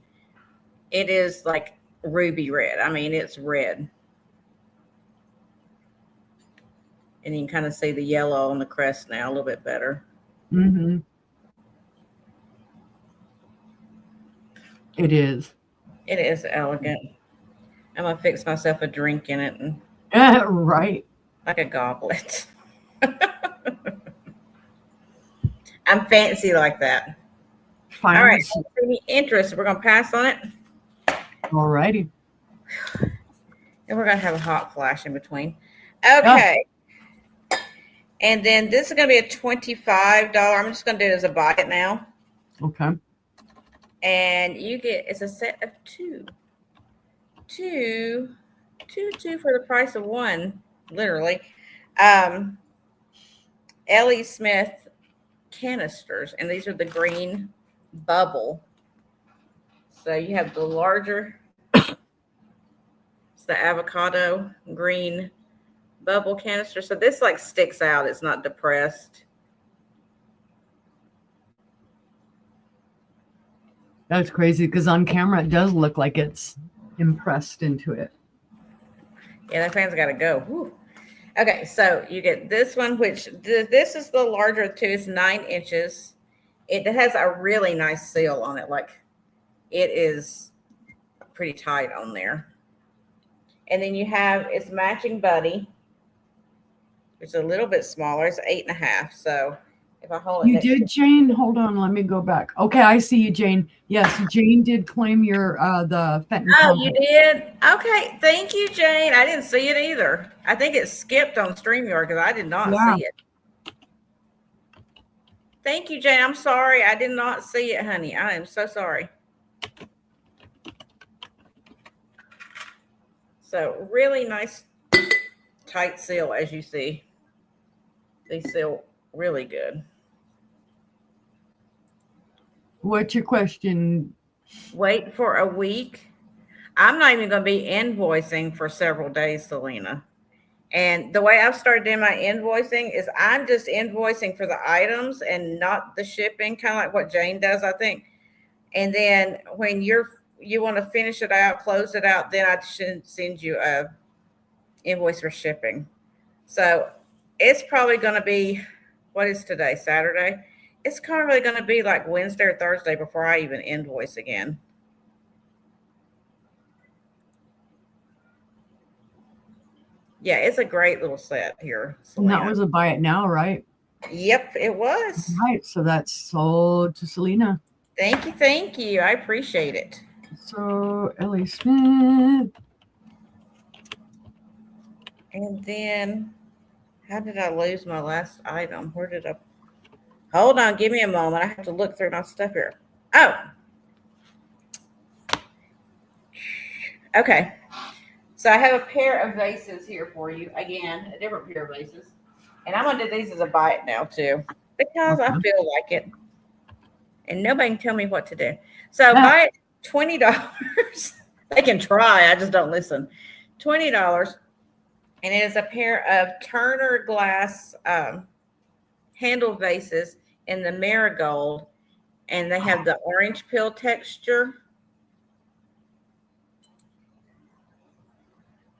It is like ruby red. I mean, it's red. And you can kind of see the yellow on the crest now a little bit better. Mm-hmm. It is. It is elegant. I'm going to fix myself a drink in it, and Right. like a goblet. I'm fancy like that. Fine. All right. Any interest? We're going to pass on it. All righty. And we're going to have a hot flash in between. Okay. And then this is going to be a $25. I'm just going to do it as a buy it now. Okay. And you get, it's a set of two for the price of one, literally. Ellie Smith canisters, and these are the green bubble. So you have the larger, it's the avocado green bubble canister. So this like sticks out. It's not depressed. That's crazy because on camera it does look like it's impressed into it. Yeah, that fan's got to go. Whew. Okay, so you get this one, which this is the larger of two. It's 9 inches. It has a really nice seal on it. Like it is pretty tight on there. And then you have its matching buddy. It's a little bit smaller. It's 8.5. So if I hold it, you did, Jane. Hold on, let me go back. Okay, I see you, Jane. Yes, Jane did claim your the Fenton. Oh, you did? Okay, thank you, Jane. I didn't see it either. I think it skipped on StreamYard because I did not see it. Thank you, Jane. I'm sorry. I did not see it, honey. I am so sorry. So really nice tight seal, as you see. They seal really good. What's your question? Wait for a week. I'm not even going to be invoicing for several days, Selena. And the way I've started doing my invoicing is I'm just invoicing for the items and not the shipping, kind of like what Jane does, I think. And then when you want to finish it out, close it out, then I should send you a invoice for shipping. So it's probably going to be, what is today, Saturday? It's probably going to be like Wednesday or Thursday before I even invoice again. Yeah, it's a great little set here. And that was a buy it now, right? Yep, it was. Right, so that's sold to Selena. Thank you, thank you. I appreciate it. So Ellie Smith. And then, how did I lose my last item? Where did I? Hold on, give me a moment. I have to look through my stuff here. Oh. Okay. So I have a pair of vases here for you. Again, a different pair of vases. And I'm going to do these as a buy it now, too, because I feel like it. And nobody can tell me what to do. So buy it $20. They can try. I just don't listen. $20. And it is a pair of Turner glass handle vases in the marigold. And they have the orange peel texture.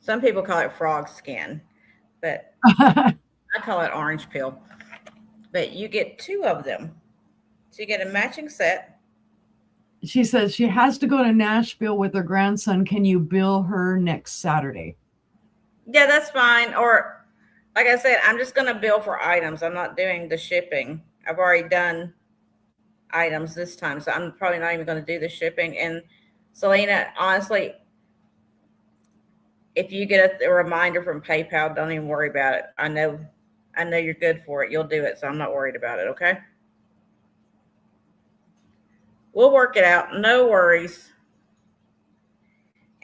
Some people call it frog skin, but I call it orange peel. But you get 2 of them. So you get a matching set. She says she has to go to Nashville with her grandson. Can you bill her next Saturday? Yeah, that's fine. Or like I said, I'm just going to bill for items. I'm not doing the shipping. I've already done items this time. So I'm probably not even going to do the shipping. And Selena, honestly, if you get a reminder from PayPal, don't even worry about it. I know you're good for it. You'll do it. So I'm not worried about it. Okay. We'll work it out. No worries.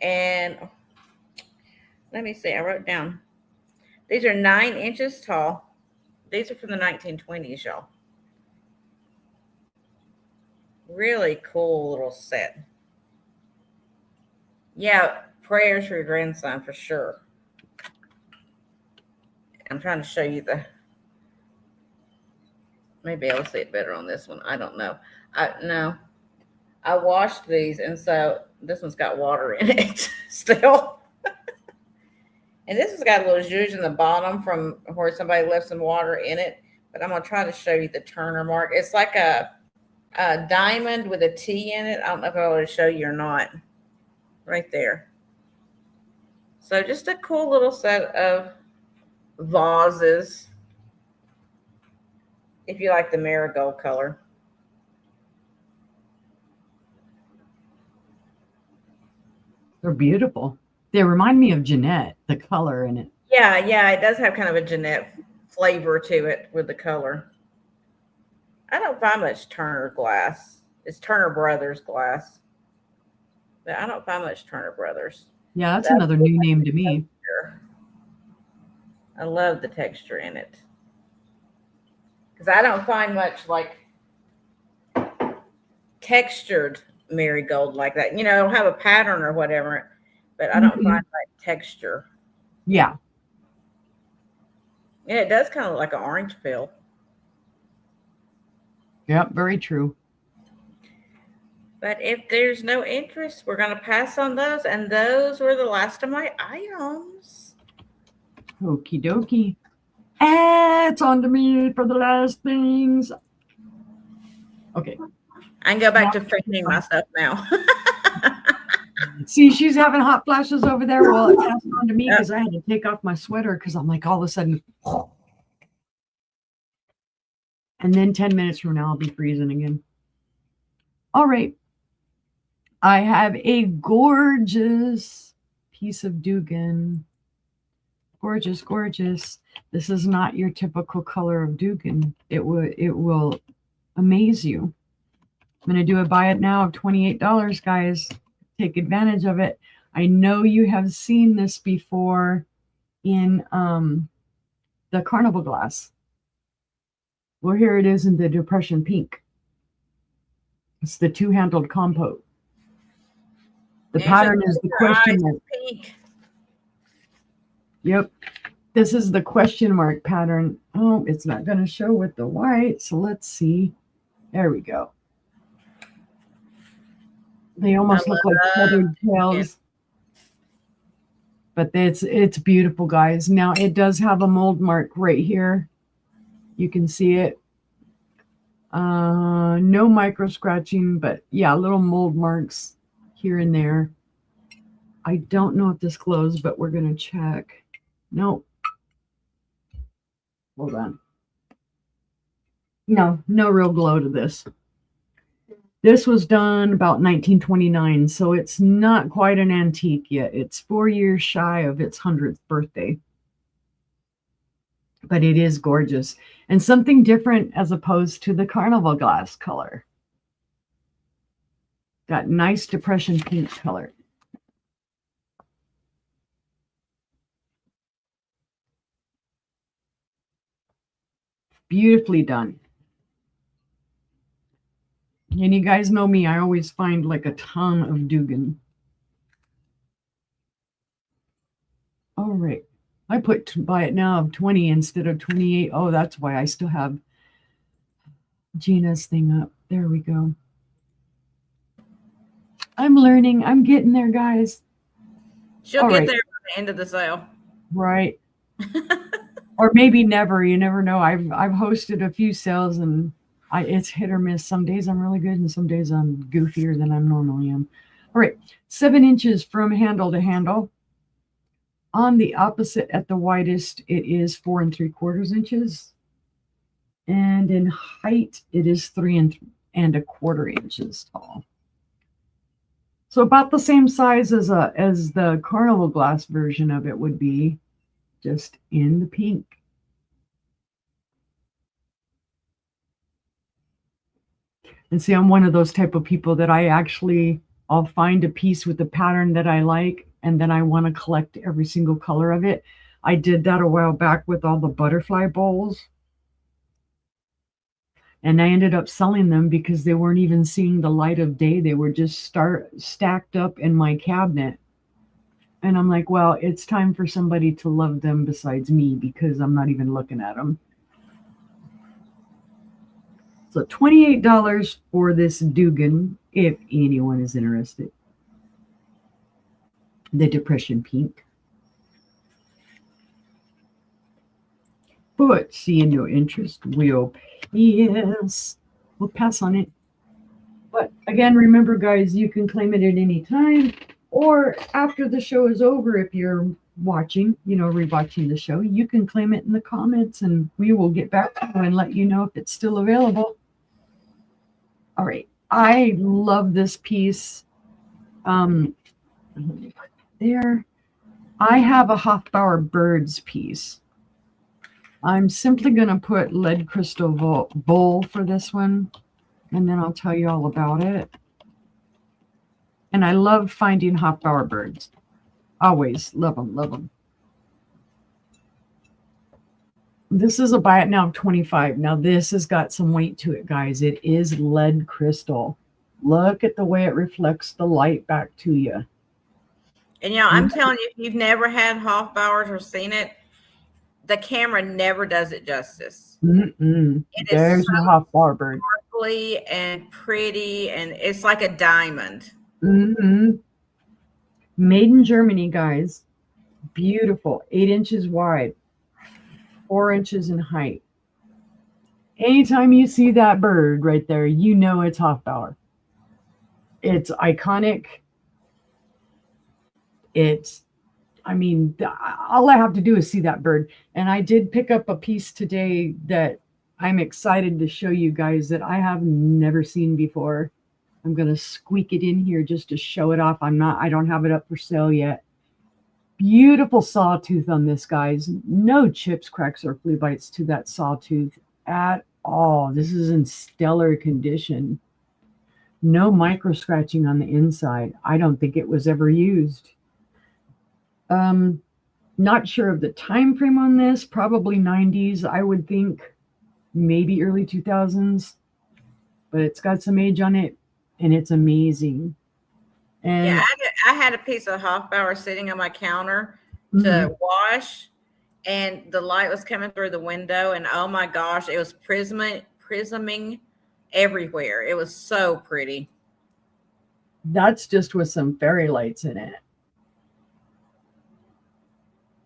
And let me see. I wrote down. These are 9 inches tall. These are from the 1920s, y'all. Really cool little set. Yeah, prayers for your grandson for sure. I'm trying to show you maybe I'll see it better on this one. I don't know. No. I washed these, and so this one's got water in it still. And this has got a little zhuzh in the bottom from where somebody left some water in it. But I'm going to try to show you the Turner mark. It's like a diamond with a T in it. I don't know if I want to show you or not. Right there. So just a cool little set of vases. If you like the marigold color. They're beautiful. They remind me of Jeanette, the color in it. Yeah, it does have kind of a Jeanette flavor to it with the color. I don't find much Turner glass. It's Turner Brothers glass. But I don't find much Turner Brothers. Yeah, that's another new name to me. I love the texture in it. Because I don't find much like textured marigold like that. You know, it'll have a pattern or whatever, but I don't find like texture. Yeah. Yeah, it does kind of look like an orange peel. Yep, very true. But if there's no interest, we're going to pass on those. And those were the last of my items. Okie dokie. And it's on to me for the last things. Okay. I can go back to finishing my stuff now. See, she's having hot flashes over there. Well, it passed on to me because I had to take off my sweater because I'm like all of a sudden. And then 10 minutes from now, I'll be freezing again. All right. I have a gorgeous piece of Dugan. Gorgeous, gorgeous. This is not your typical color of Dugan. It will amaze you. I'm going to do a buy it now of $28, guys. Take advantage of it. I know you have seen this before in the carnival glass. Well, here it is in the depression pink. It's the two-handled compote. The pattern is the question mark. Pink. Yep. This is the question mark pattern. Oh, it's not going to show with the white. So let's see. There we go. They almost look like feathered tails. But it's beautiful, guys. Now, it does have a mold mark right here. You can see it. No micro scratching, but yeah, little mold marks here and there. I don't know if this glows, but we're going to check. Nope. Hold on. No real glow to this. This was done about 1929, so it's not quite an antique yet. It's 4 years shy of its 100th birthday. But it is gorgeous. And something different as opposed to the carnival glass color. That nice depression pink color. Beautifully done. And you guys know me, I always find like a ton of Dugan. All right. I put buy it now of 20 instead of 28. Oh, that's why I still have Gina's thing up. There we go. I'm learning. I'm getting there, guys. She'll get there by the end of the sale. Right. Or maybe never. You never know. I've hosted a few sales and it's hit or miss. Some days I'm really good and some days I'm goofier than I normally am. All right. 7 inches from handle to handle. On the opposite at the widest, it is 4 3/4 inches. And in height, it is 3 1/4 inches tall. So about the same size as the carnival glass version of it would be, just in the pink. And see, I'm one of those type of people that I'll find a piece with a pattern that I like, and then I want to collect every single color of it. I did that a while back with all the butterfly bowls. And I ended up selling them because they weren't even seeing the light of day. They were just stacked up in my cabinet. And I'm like, well, it's time for somebody to love them besides me because I'm not even looking at them. So $28 for this Dugan, if anyone is interested. The Depression Pink. But seeing no interest, we'll pass on it. But again, remember, guys, you can claim it at any time or after the show is over. If you're watching, rewatching the show, you can claim it in the comments and we will get back to you and let you know if it's still available. All right. I love this piece. Let me put that there. I have a Hofbauer Birds piece. I'm simply going to put lead crystal bowl for this one, and then I'll tell you all about it. And I love finding Hofbauer birds. Always love them, love them. This is a buy it now of 25. Now this has got some weight to it, guys. It is lead crystal. Look at the way it reflects the light back to you. And I'm telling you, if you've never had Hofbauer's or seen it, the camera never does it justice. There's your Hofbauer bird. Sparkly and pretty, and it's like a diamond. Made in Germany, guys. Beautiful. 8 inches wide, 4 inches in height. Anytime you see that bird right there, you know it's Hofbauer. It's iconic. All I have to do is see that bird. And I did pick up a piece today that I'm excited to show you guys that I have never seen before. I'm going to squeak it in here just to show it off. I don't have it up for sale yet. Beautiful sawtooth on this, guys. No chips, cracks, or flea bites to that sawtooth at all. This is in stellar condition. No micro scratching on the inside. I don't think it was ever used. Not sure of the time frame on this. Probably 90s, I would think. Maybe early 2000s. But it's got some age on it, and it's amazing. And yeah, I had a piece of Hofbauer sitting on my counter to wash, and the light was coming through the window, and oh my gosh, it was prisming everywhere. It was so pretty. That's just with some fairy lights in it.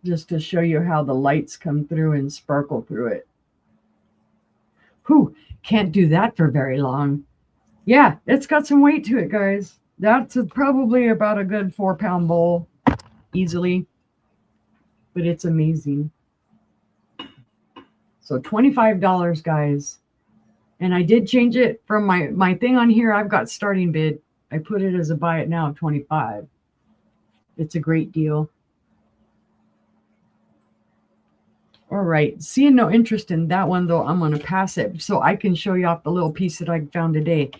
Just to show you how the lights come through and sparkle through it. Whew, can't do that for very long. Yeah, it's got some weight to it, guys. That's probably about a good 4-pound bowl, easily. But it's amazing. So $25, guys. And I did change it from my thing on here. I've got starting bid. I put it as a buy it now of 25. It's a great deal. All right, seeing no interest in that one, though, I'm going to pass it so I can show you off the little piece that I found today.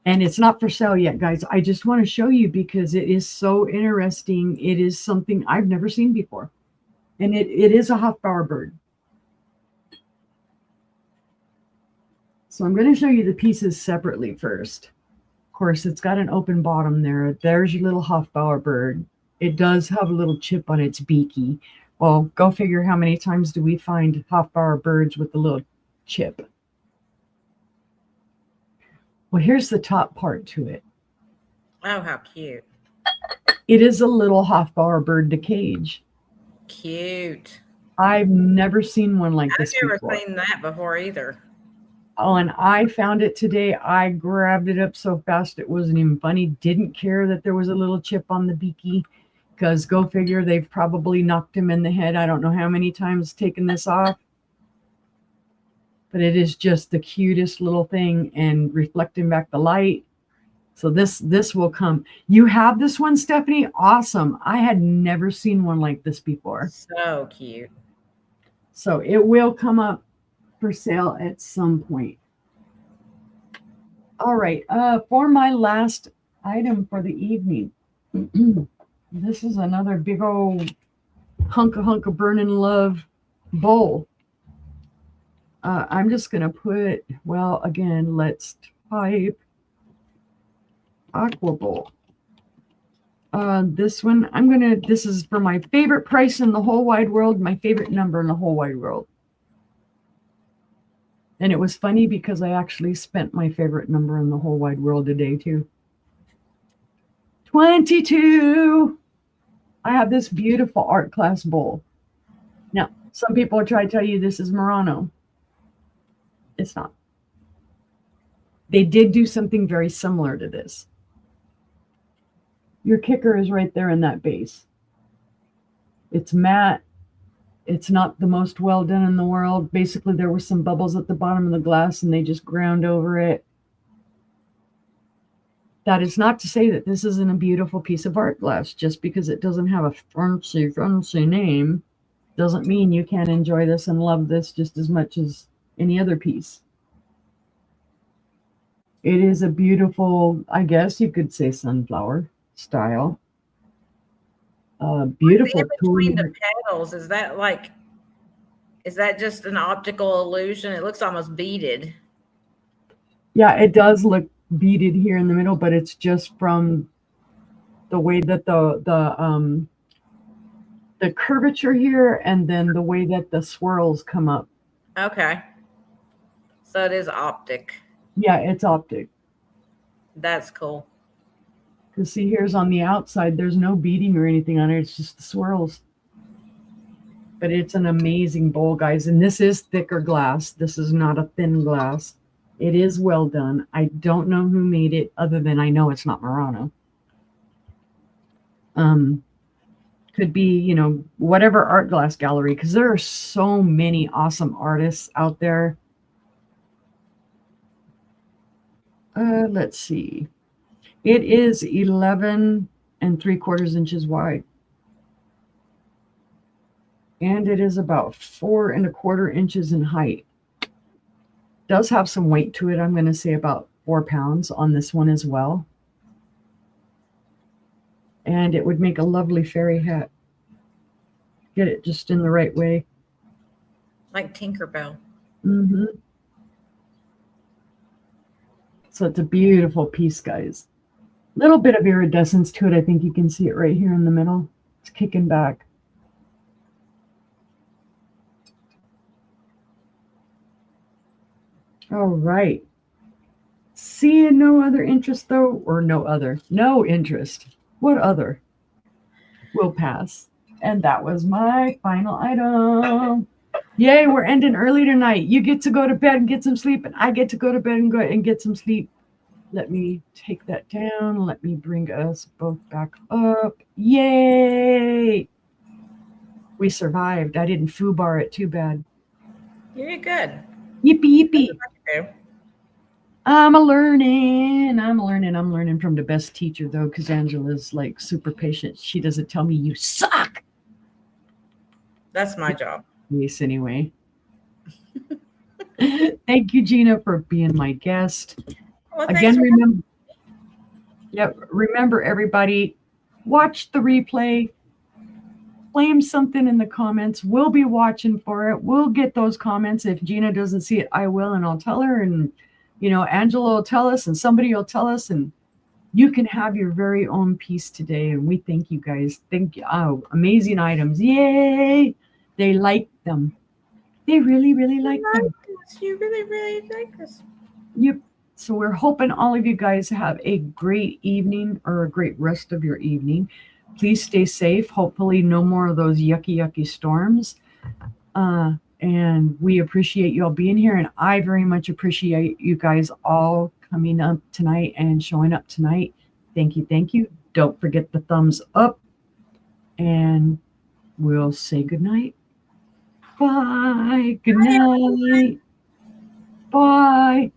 And it's not for sale yet, guys. I just want to show you because it is so interesting. It is something I've never seen before. And it is a Hofbauer bird. So I'm going to show you the pieces separately first. Of course, it's got an open bottom there. There's your little Hofbauer bird. It does have a little chip on its beaky. Well, go figure how many times do we find Hofbauer birds with the little chip. Well, here's the top part to it. Oh, how cute. It is a little Hofbauer bird to cage. Cute. I've never seen one like this before. I've never seen that before either. Oh, and I found it today. I grabbed it up so fast it wasn't even funny. Didn't care that there was a little chip on the beaky. Because go figure, they've probably knocked him in the head. I don't know how many times taken this off. But it is just the cutest little thing and reflecting back the light. So this will come. You have this one, Stephanie? Awesome. I had never seen one like this before. So cute. So it will come up for sale at some point. All right. For my last item for the evening. This is another big old hunk of burning love bowl. I'm just going to put, well, again, let's type aqua bowl. This one, this is for my favorite price in the whole wide world, my favorite number in the whole wide world. And it was funny because I actually spent my favorite number in the whole wide world today too. 22. I have this beautiful art class bowl. Now, some people try to tell you this is Murano. It's not. They did do something very similar to this. Your kicker is right there in that base. It's matte. It's not the most well done in the world. Basically, there were some bubbles at the bottom of the glass and they just ground over it. That is not to say that this isn't a beautiful piece of art glass. Just because it doesn't have a fancy name doesn't mean you can't enjoy this and love this just as much as any other piece. It is a beautiful, I guess you could say, sunflower style. Beautiful. In between the petals, is that just an optical illusion? It looks almost beaded. Yeah, it does look beaded here in the middle, but it's just from the way that the curvature here, and then the way that the swirls come up. Okay. So it is optic. Yeah, it's optic. That's cool. Because see, here's on the outside, there's no beading or anything on it. It's just the swirls. But it's an amazing bowl, guys. And this is thicker glass. This is not a thin glass. It is well done. I don't know who made it, other than I know it's not Murano. Could be, whatever art glass gallery, because there are so many awesome artists out there. Let's see. It is 11 3/4 inches wide. And it is about 4 1/4 inches in height. Does have some weight to it. I'm going to say about 4 pounds on this one as well. And it would make a lovely fairy hat. Get it just in the right way. Like Tinkerbell. Mm-hmm. So it's a beautiful piece, guys. Little bit of iridescence to it. I think you can see it right here in the middle. It's kicking back. All right. Seeing no other interest though, or no interest. What other? We'll pass. And that was my final item. Yay, we're ending early tonight. You get to go to bed and get some sleep, and I get to go to bed and get some sleep. Let me take that down. Let me bring us both back up. Yay! We survived. I didn't foobar it too bad. You're good. Yippee, yippee. Okay. I'm learning from the best teacher, though, because Angela's like super patient. She doesn't tell me you suck. That's my job. Yes, anyway. Thank you, Gina, for being my guest. Well, Again, remember everybody, watch the replay. Claim something in the comments. We'll be watching for it. We'll get those comments. If Gina doesn't see it, I will, and I'll tell her. And Angela will tell us, and somebody will tell us, and you can have your very own piece today. And we thank you guys. Thank you. Oh, amazing items. Yay. They like them. They really, really like them. You really, really like this. Yep. So we're hoping all of you guys have a great evening or a great rest of your evening. Please stay safe. Hopefully no more of those yucky storms. And we appreciate you all being here. And I very much appreciate you guys all coming up tonight and showing up tonight. Thank you. Thank you. Don't forget the thumbs up. And we'll say goodnight. Bye. Good night. Bye.